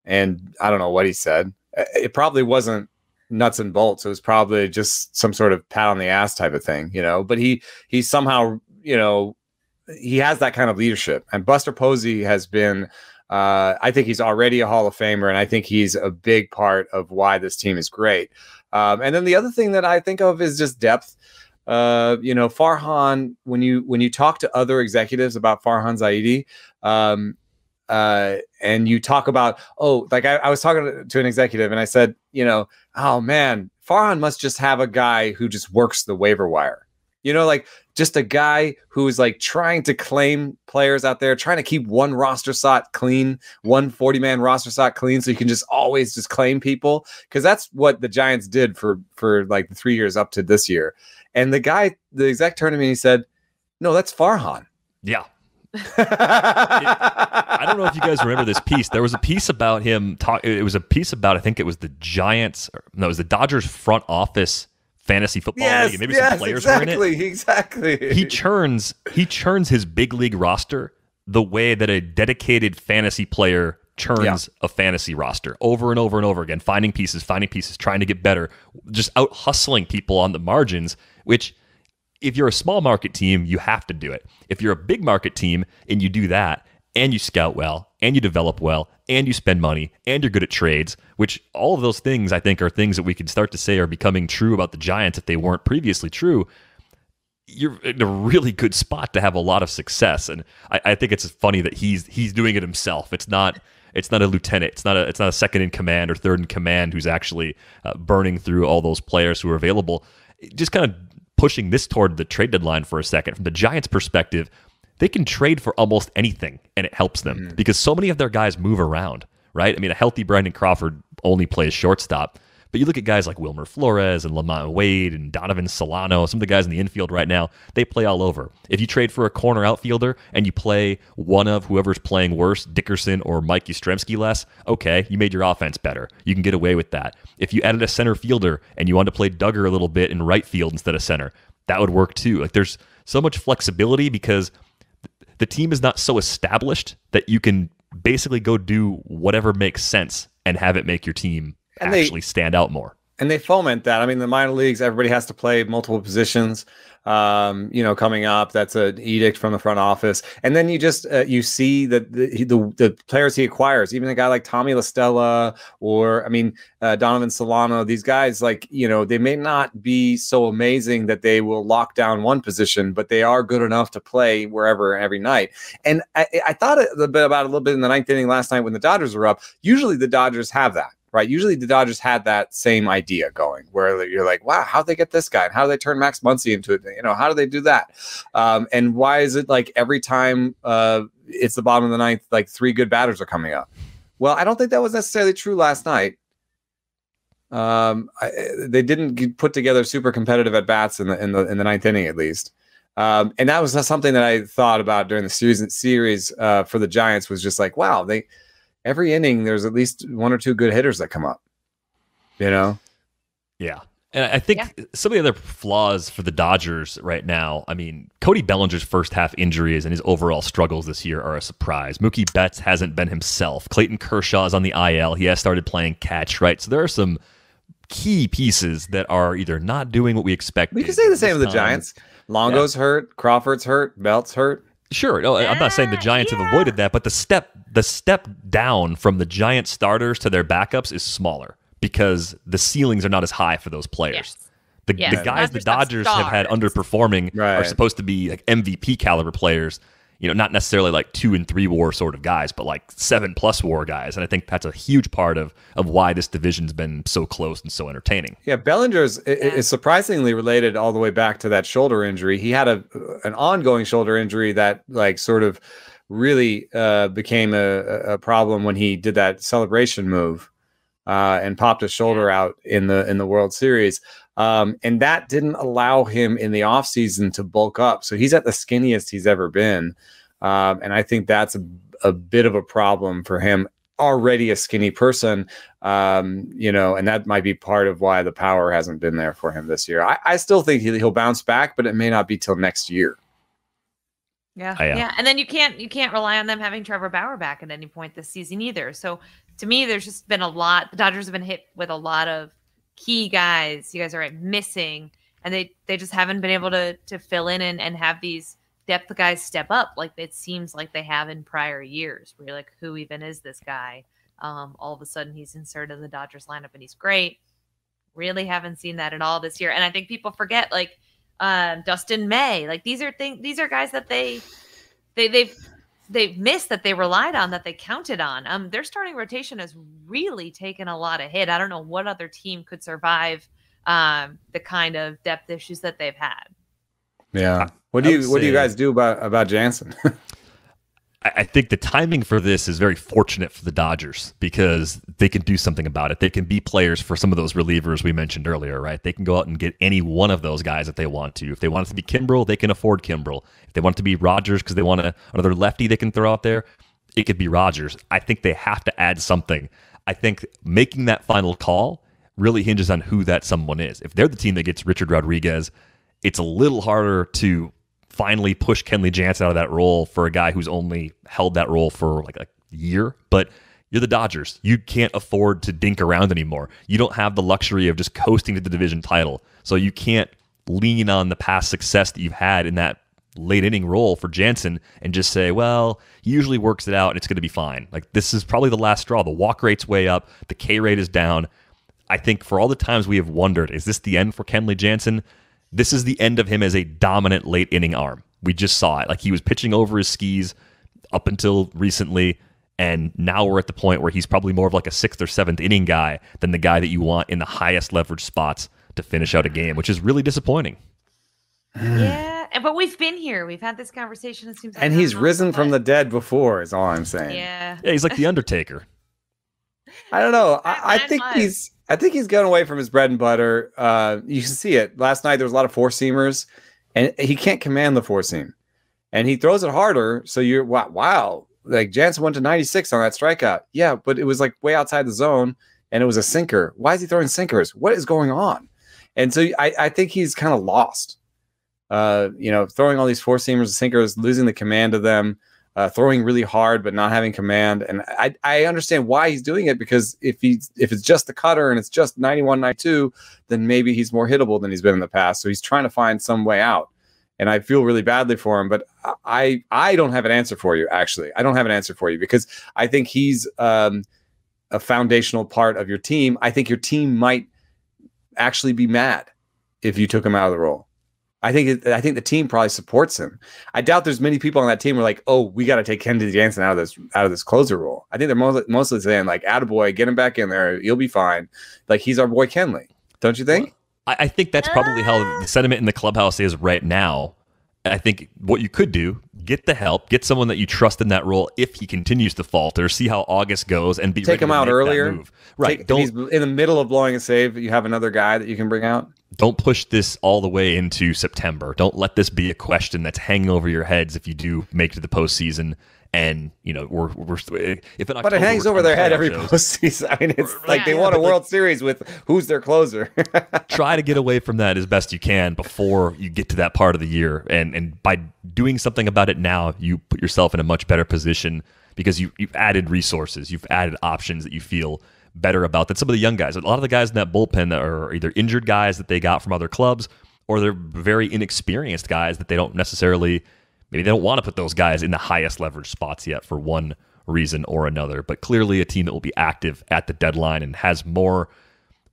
and I don't know what he said. It probably wasn't nuts and bolts. It was probably just some sort of pat on the ass type of thing, but he somehow, he has that kind of leadership. And Buster Posey has been, I think he's already a Hall of Famer, and I think he's a big part of why this team is great. And then the other thing that I think of is just depth. Farhan, when you talk to other executives about Farhan Zaidi, and you talk about, like I was talking to an executive and I said, oh man, Farhan must just have a guy who just works the waiver wire, like just a guy who's like trying to claim players out there, trying to keep one roster slot clean, one 40-man roster slot clean, so you can just always just claim people, because that's what the Giants did for like the 3 years up to this year. And the exec turned to me and he said, no, that's Farhan. Yeah. I don't know if you guys remember this piece. There was a piece about him. It was a piece about, I think it was the Giants. No, it was the Dodgers front office fantasy football league. Maybe some players were in it. Exactly. He churns his big league roster the way that a dedicated fantasy player churns a fantasy roster over and over and over again, finding pieces, trying to get better, just out hustling people on the margins, which, if you're a small market team, you have to do it. If you're a big market team and you do that, and you scout well, and you develop well, and you spend money, and you're good at trades, which all of those things, I think, are things that we could start to say are becoming true about the Giants if they weren't previously true, you're in a really good spot to have a lot of success. And I think it's funny that he's doing it himself. It's not a lieutenant. It's not a second in command or third in command who's actually burning through all those players who are available. Just kind of pushing this toward the trade deadline for a second. From the Giants' perspective, they can trade for almost anything, and it helps them because so many of their guys move around, right? I mean, a healthy Brandon Crawford only plays shortstop, but you look at guys like Wilmer Flores and Lamont Wade and Donovan Solano, some of the guys in the infield right now, they play all over. If you trade for a corner outfielder and you play one of whoever's playing worse, Dickerson or Mike Yastrzemski less, okay, you made your offense better. You can get away with that. If you added a center fielder and you wanted to play Duggar a little bit in right field instead of center, that would work too. Like, there's so much flexibility because the team is not so established that you can basically go do whatever makes sense and have it make your team actually stand out more. And they foment that. I mean, the minor leagues, everybody has to play multiple positions, coming up. That's an edict from the front office. And then you just, you see that the players he acquires, even a guy like Tommy La Stella or, Donovan Solano, these guys, like, they may not be so amazing that they will lock down one position, but they are good enough to play wherever every night. And I thought a little bit in the ninth inning last night when the Dodgers were up. Usually the Dodgers have that. Right. Usually the Dodgers had that same idea going where you're like, wow, how'd they get this guy? And how do they turn Max Muncy into it? How do they do that? And why is it like every time it's the bottom of the ninth, like three good batters are coming up? Well, I don't think that was necessarily true last night. They didn't put together super competitive at bats in the ninth inning, at least. And that was something that I thought about during the series for the Giants was just like, wow, every inning, there's at least one or two good hitters that come up, Yeah. And I think some of the other flaws for the Dodgers right now, Cody Bellinger's first half injuries and his overall struggles this year are a surprise. Mookie Betts hasn't been himself. Clayton Kershaw's on the IL. He has started playing catch, right? So there are some key pieces that are either not doing what we expected. We can say the same of the Giants. Longo's hurt. Crawford's hurt. Belt's hurt. Sure. No, I'm not saying the Giants have avoided that, but the step down from the Giant starters to their backups is smaller because the ceilings are not as high for those players. The guys the Dodgers have had underperforming are supposed to be like MVP caliber players, not necessarily like 2 and 3 WAR sort of guys, but like 7+ WAR guys. And I think that's a huge part of why this division's been so close and so entertaining. Yeah, Bellinger's is surprisingly related all the way back to that shoulder injury. He had an ongoing shoulder injury that like sort of really became a problem when he did that celebration move and popped his shoulder out in the World Series. And that didn't allow him in the offseason to bulk up. So he's at the skinniest he's ever been. And I think that's a bit of a problem for him. Already a skinny person, and that might be part of why the power hasn't been there for him this year. I still think he'll bounce back, but it may not be till next year. Yeah. And then you can't rely on them having Trevor Bauer back at any point this season either. So to me, there's just been a lot. The Dodgers have been hit with a lot of key guys. You guys are missing, and they just haven't been able to fill in and have these depth guys step up like it seems like they have in prior years, where you're like, who even is this guy? All of a sudden he's inserted in the Dodgers lineup and he's great. Really haven't seen that at all this year. And I think people forget Dustin May. Like these are guys that they've they've missed that they relied on, that they counted on. Their starting rotation has really taken a lot of hit. I don't know what other team could survive the kind of depth issues that they've had. Yeah. What do you guys do about Jansen? I think the timing for this is very fortunate for the Dodgers because they can do something about it. They can be players for some of those relievers we mentioned earlier, right? They can go out and get any one of those guys if they want to. If they want it to be Kimbrel, they can afford Kimbrel. If they want it to be Rogers because they want another lefty they can throw out there, it could be Rogers. I think they have to add something. I think making that final call really hinges on who that someone is. If they're the team that gets Richard Rodriguez, it's a little harder to finally push Kenley Jansen out of that role for a guy who's only held that role for like a year. But you're the Dodgers. You can't afford to dink around anymore. You don't have the luxury of just coasting to the division title. So you can't lean on the past success that you've had in that late inning role for Jansen and just say, well, he usually works it out and it's going to be fine. Like, this is probably the last straw. The walk rate's way up. The K rate is down. I think for all the times we have wondered, is this the end for Kenley Jansen? This is the end of him as a dominant late inning arm. We just saw it. Like, he was pitching over his skis up until recently, and now we're at the point where he's probably more of like a 6th or 7th inning guy than the guy that you want in the highest leverage spots to finish out a game, which is really disappointing. Yeah, but we've been here. We've had this conversation. It seems like and he's risen from the dead before, is all I'm saying. Yeah, he's like the Undertaker. I don't know. I think he's gone away from his bread and butter. You can see it. Last night there was a lot of four-seamers, and he can't command the four-seam. And he throws it harder, so you're, wow. Like, Jansen went to 96 on that strikeout. Yeah, but it was like way outside the zone, and it was a sinker. Why is he throwing sinkers? What is going on? And so I think he's kind of lost. Throwing all these four-seamers and sinkers, losing the command of them, throwing really hard but not having command. And I understand why he's doing it, because if it's just the cutter and it's just 91, 92, then maybe he's more hittable than he's been in the past. So he's trying to find some way out. And I feel really badly for him, but I don't have an answer for you, actually. I don't have an answer for you because I think he's a foundational part of your team. I think your team might actually be mad if you took him out of the role. I think the team probably supports him. I doubt there's many people on that team who are like, oh, we got to take Kenley Jansen out of this closer role. I think they're mostly saying, like, attaboy, get him back in there. You'll be fine. Like, he's our boy Kenley. Don't you think? I think that's probably how the sentiment in the clubhouse is right now. I think what you could do, get the help, get someone that you trust in that role if he continues to falter, see how August goes, and take him out earlier. Right. If he's in the middle of blowing a save, you have another guy that you can bring out. Don't push this all the way into September. Don't let this be a question that's hanging over your heads if you do make it to the postseason. And, we're if in October, but it hangs over their head every postseason. I mean, it's like they won a World Series with who's their closer. Try to get away from that as best you can before you get to that part of the year. And by doing something about it now, you put yourself in a much better position because you've added resources. You've added options that you feel better about than some of the young guys. A lot of the guys in that bullpen that are either injured guys that they got from other clubs, or they're very inexperienced guys that they don't necessarily, maybe they don't want to put those guys in the highest leverage spots yet for one reason or another. But clearly a team that will be active at the deadline and has more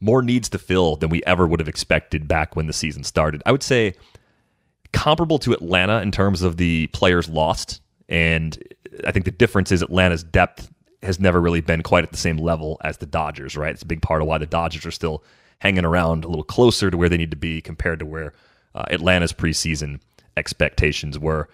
needs to fill than we ever would have expected back when the season started. I would say comparable to Atlanta in terms of the players lost. And I think the difference is Atlanta's depth has never really been quite at the same level as the Dodgers, right? It's a big part of why the Dodgers are still hanging around a little closer to where they need to be compared to where Atlanta's preseason expectations were.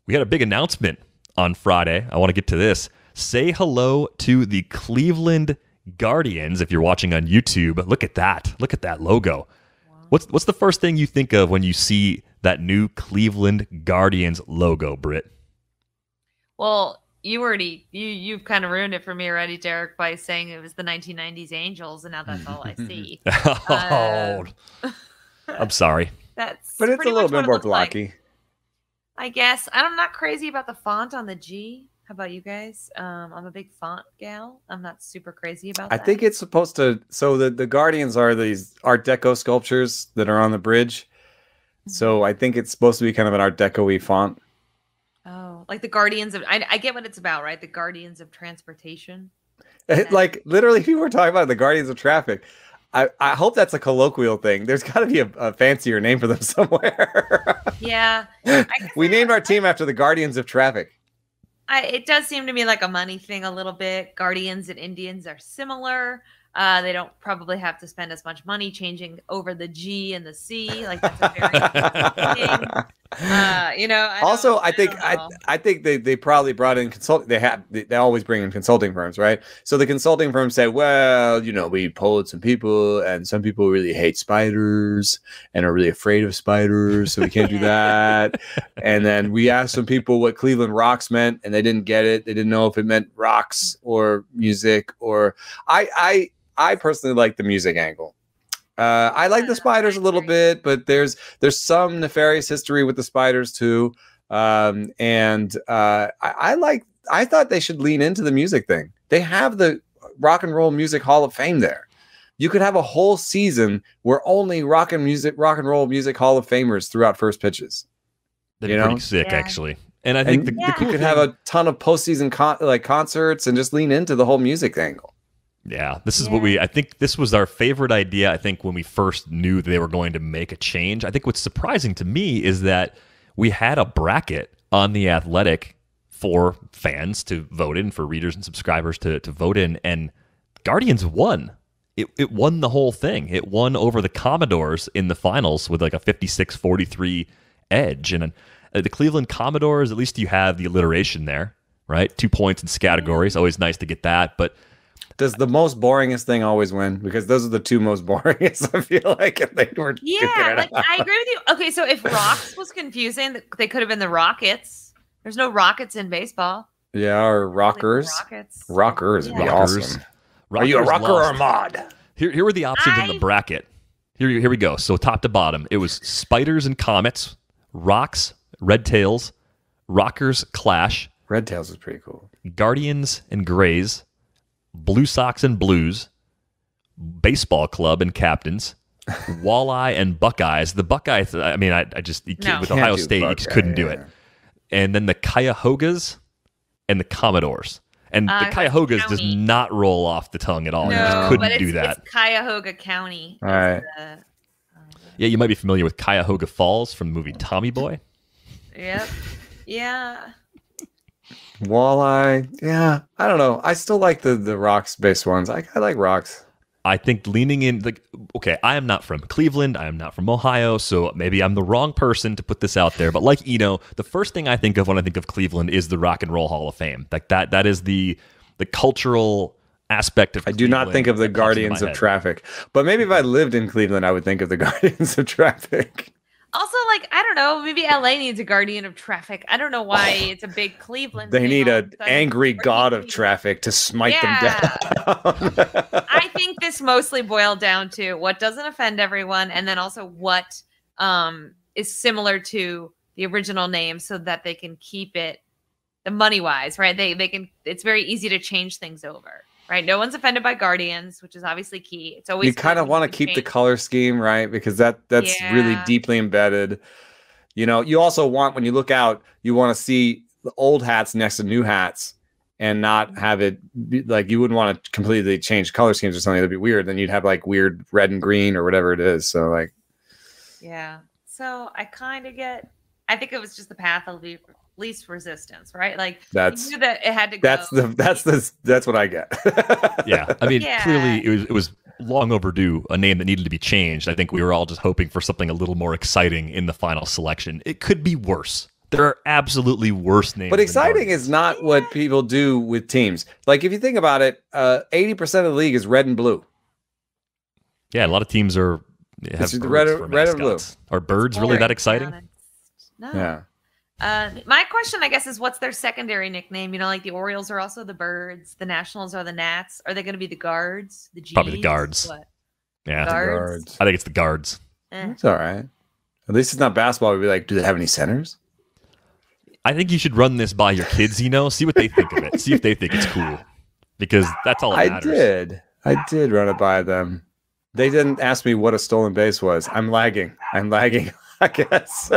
We had a big announcement on Friday. I want to get to this. Say hello to the Cleveland Guardians if you're watching on YouTube. Look at that. Look at that logo. Wow. What's the first thing you think of when you see that new Cleveland Guardians logo, Britt? Well, you've kind of ruined it for me already, Derek, by saying it was the 1990s Angels, and now that's all I see. I'm sorry. But it's a little bit more blocky. Like, I guess. I'm not crazy about the font on the G. How about you guys? I'm a big font gal. I'm not super crazy about that. I think it's supposed to. So the Guardians are these Art Deco sculptures that are on the bridge. Mm-hmm. So I think it's supposed to be kind of an Art Deco-y font. Oh, like the Guardians of, I get what it's about, right? The Guardians of Transportation. Like, literally, people were talking about the Guardians of Traffic. I hope that's a colloquial thing. There's got to be a fancier name for them somewhere. Yeah. We named our team after the Guardians of Traffic. It does seem to me like a money thing a little bit. Guardians and Indians are similar. They don't probably have to spend as much money changing over the G and the C. Like that's a very thing. I think they probably brought in consult. They always bring in consulting firms, right? So the consulting firms say, well, we polled some people, and some people really hate spiders and are really afraid of spiders, so we can't do that. And then we asked some people what Cleveland Rocks meant, and they didn't get it. They didn't know if it meant rocks or music. Or I personally like the music angle. I like the spiders a little bit, but there's some nefarious history with the spiders too. I thought they should lean into the music thing. They have the Rock and Roll Music Hall of Fame there. You could have a whole season where only rock and roll music Hall of Famers threw out first pitches. That'd be pretty sick, actually. And I think the cool you could have a ton of postseason concerts and just lean into the whole music angle. Yeah, this is what I think this was our favorite idea, I think, when we first knew they were going to make a change. I think what's surprising to me is that we had a bracket on The Athletic for fans to vote in, for readers and subscribers to vote in, and Guardians won. It won the whole thing. It won over the Commodores in the finals with like a 56-43 edge. And the Cleveland Commodores, at least you have the alliteration there, right? 2 points in categories. Always nice to get that, but does the most boringest thing always win? Because those are the two most boringest, I feel like. If they were I agree with you. Okay, so if Rocks was confusing, they could have been the Rockets. There's no Rockets in baseball. Yeah, or Rockers. Rockers would be awesome. Are you a rocker or a mod? Here were the options in the bracket. Here we go. So top to bottom, it was Spiders and Comets, Rocks, Red Tails, Rockers Clash. Red Tails is pretty cool. Guardians and Grays, Blue Sox and Blues, Baseball Club and Captains, Walleye and Buckeyes. The Buckeyes, I mean, with Ohio State, you just couldn't do it. And then the Cuyahogas and the Commodores. And the Cuyahogas does not roll off the tongue at all. You just couldn't do that. It's Cuyahoga County. All right. Yeah, you might be familiar with Cuyahoga Falls from the movie Tommy Boy. Yep. Yeah. Walleye, yeah, I don't know. I still like the rocks-based ones. I like rocks. I think leaning in, okay, I am not from Cleveland. I am not from Ohio, so maybe I'm the wrong person to put this out there. But like Eno, the first thing I think of when I think of Cleveland is the Rock and Roll Hall of Fame. Like that is the cultural aspect of Cleveland. I do not think of the Guardians of Traffic, but maybe if I lived in Cleveland, I would think of the Guardians of Traffic. Also, I don't know, maybe LA needs a guardian of traffic. I don't know why it's a big Cleveland They thing. Need an angry god of traffic to smite them down. I think this mostly boiled down to what doesn't offend everyone, and then also what is similar to the original name so that they can keep it the money-wise, right? They can. It's very easy to change things over. Right, no one's offended by Guardians, which is obviously key. It's always you kind of want to keep the color scheme, right? Because that's really deeply embedded. You also want, when you look out, you want to see the old hats next to new hats, and not have it you wouldn't want to completely change color schemes or something. That'd be weird. Then you'd have weird red and green or whatever it is. So yeah. So I kind of get. I think it was just the path of least resistance, right? That's you knew that it had to go. That's what I get. Yeah, I mean, clearly it was long overdue, a name that needed to be changed. I think we were all just hoping for something a little more exciting in the final selection. It could be worse. There are absolutely worse names. But exciting is not what people do with teams. If you think about it, 80% of the league is red and blue. Yeah, a lot of teams have red and blue. Are birds really that exciting? No. Yeah. My question, I guess, is what's their secondary nickname? The Orioles are also the Birds. The Nationals are the Nats. Are they going to be the Guards? The G's? Probably the Guards. What? Yeah, Guards. I think it's the Guards. It's all right. At least it's not basketball. We'd be like, do they have any centers? I think you should run this by your kids. See what they think of it. See if they think it's cool, because that's all that matters. I did run it by them. They didn't ask me what a stolen base was. I'm lagging. I guess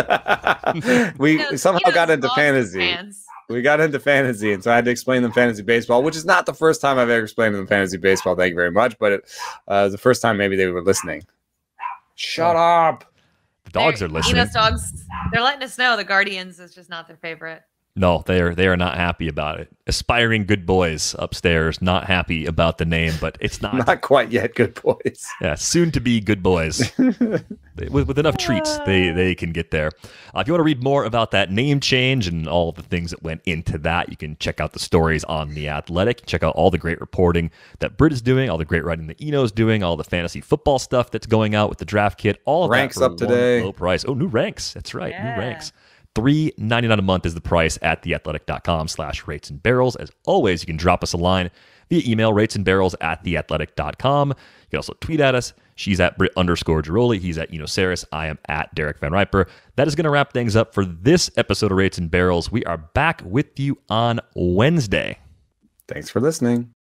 we somehow got into fantasy. We got into fantasy, and so I had to explain them fantasy baseball, which is not the first time I've ever explained them fantasy baseball. Thank you very much, but it was the first time maybe they were listening. Shut up! The dogs are listening. Eno's dogs, they're letting us know the Guardians is just not their favorite. No, they are not happy about it. Aspiring good boys upstairs, not happy about the name, but it's not. Not quite yet, good boys. Yeah, soon to be good boys. With enough treats, they can get there. If you want to read more about that name change and all of the things that went into that, you can check out the stories on The Athletic. Check out all the great reporting that Britt is doing, all the great writing that Eno's doing, all the fantasy football stuff that's going out with the draft kit. All of ranks that for up today. Low price. Oh, new ranks. That's right, Yeah. new ranks. $3.99 a month is the price at theathletic.com/rates and barrels. As always, you can drop us a line via email, ratesandbarrels@theathletic.com. You can also tweet at us. She's at Britt_Giroli. He's at Enoceris. I am at Derek Van Riper. That is going to wrap things up for this episode of Rates and Barrels. We are back with you on Wednesday. Thanks for listening.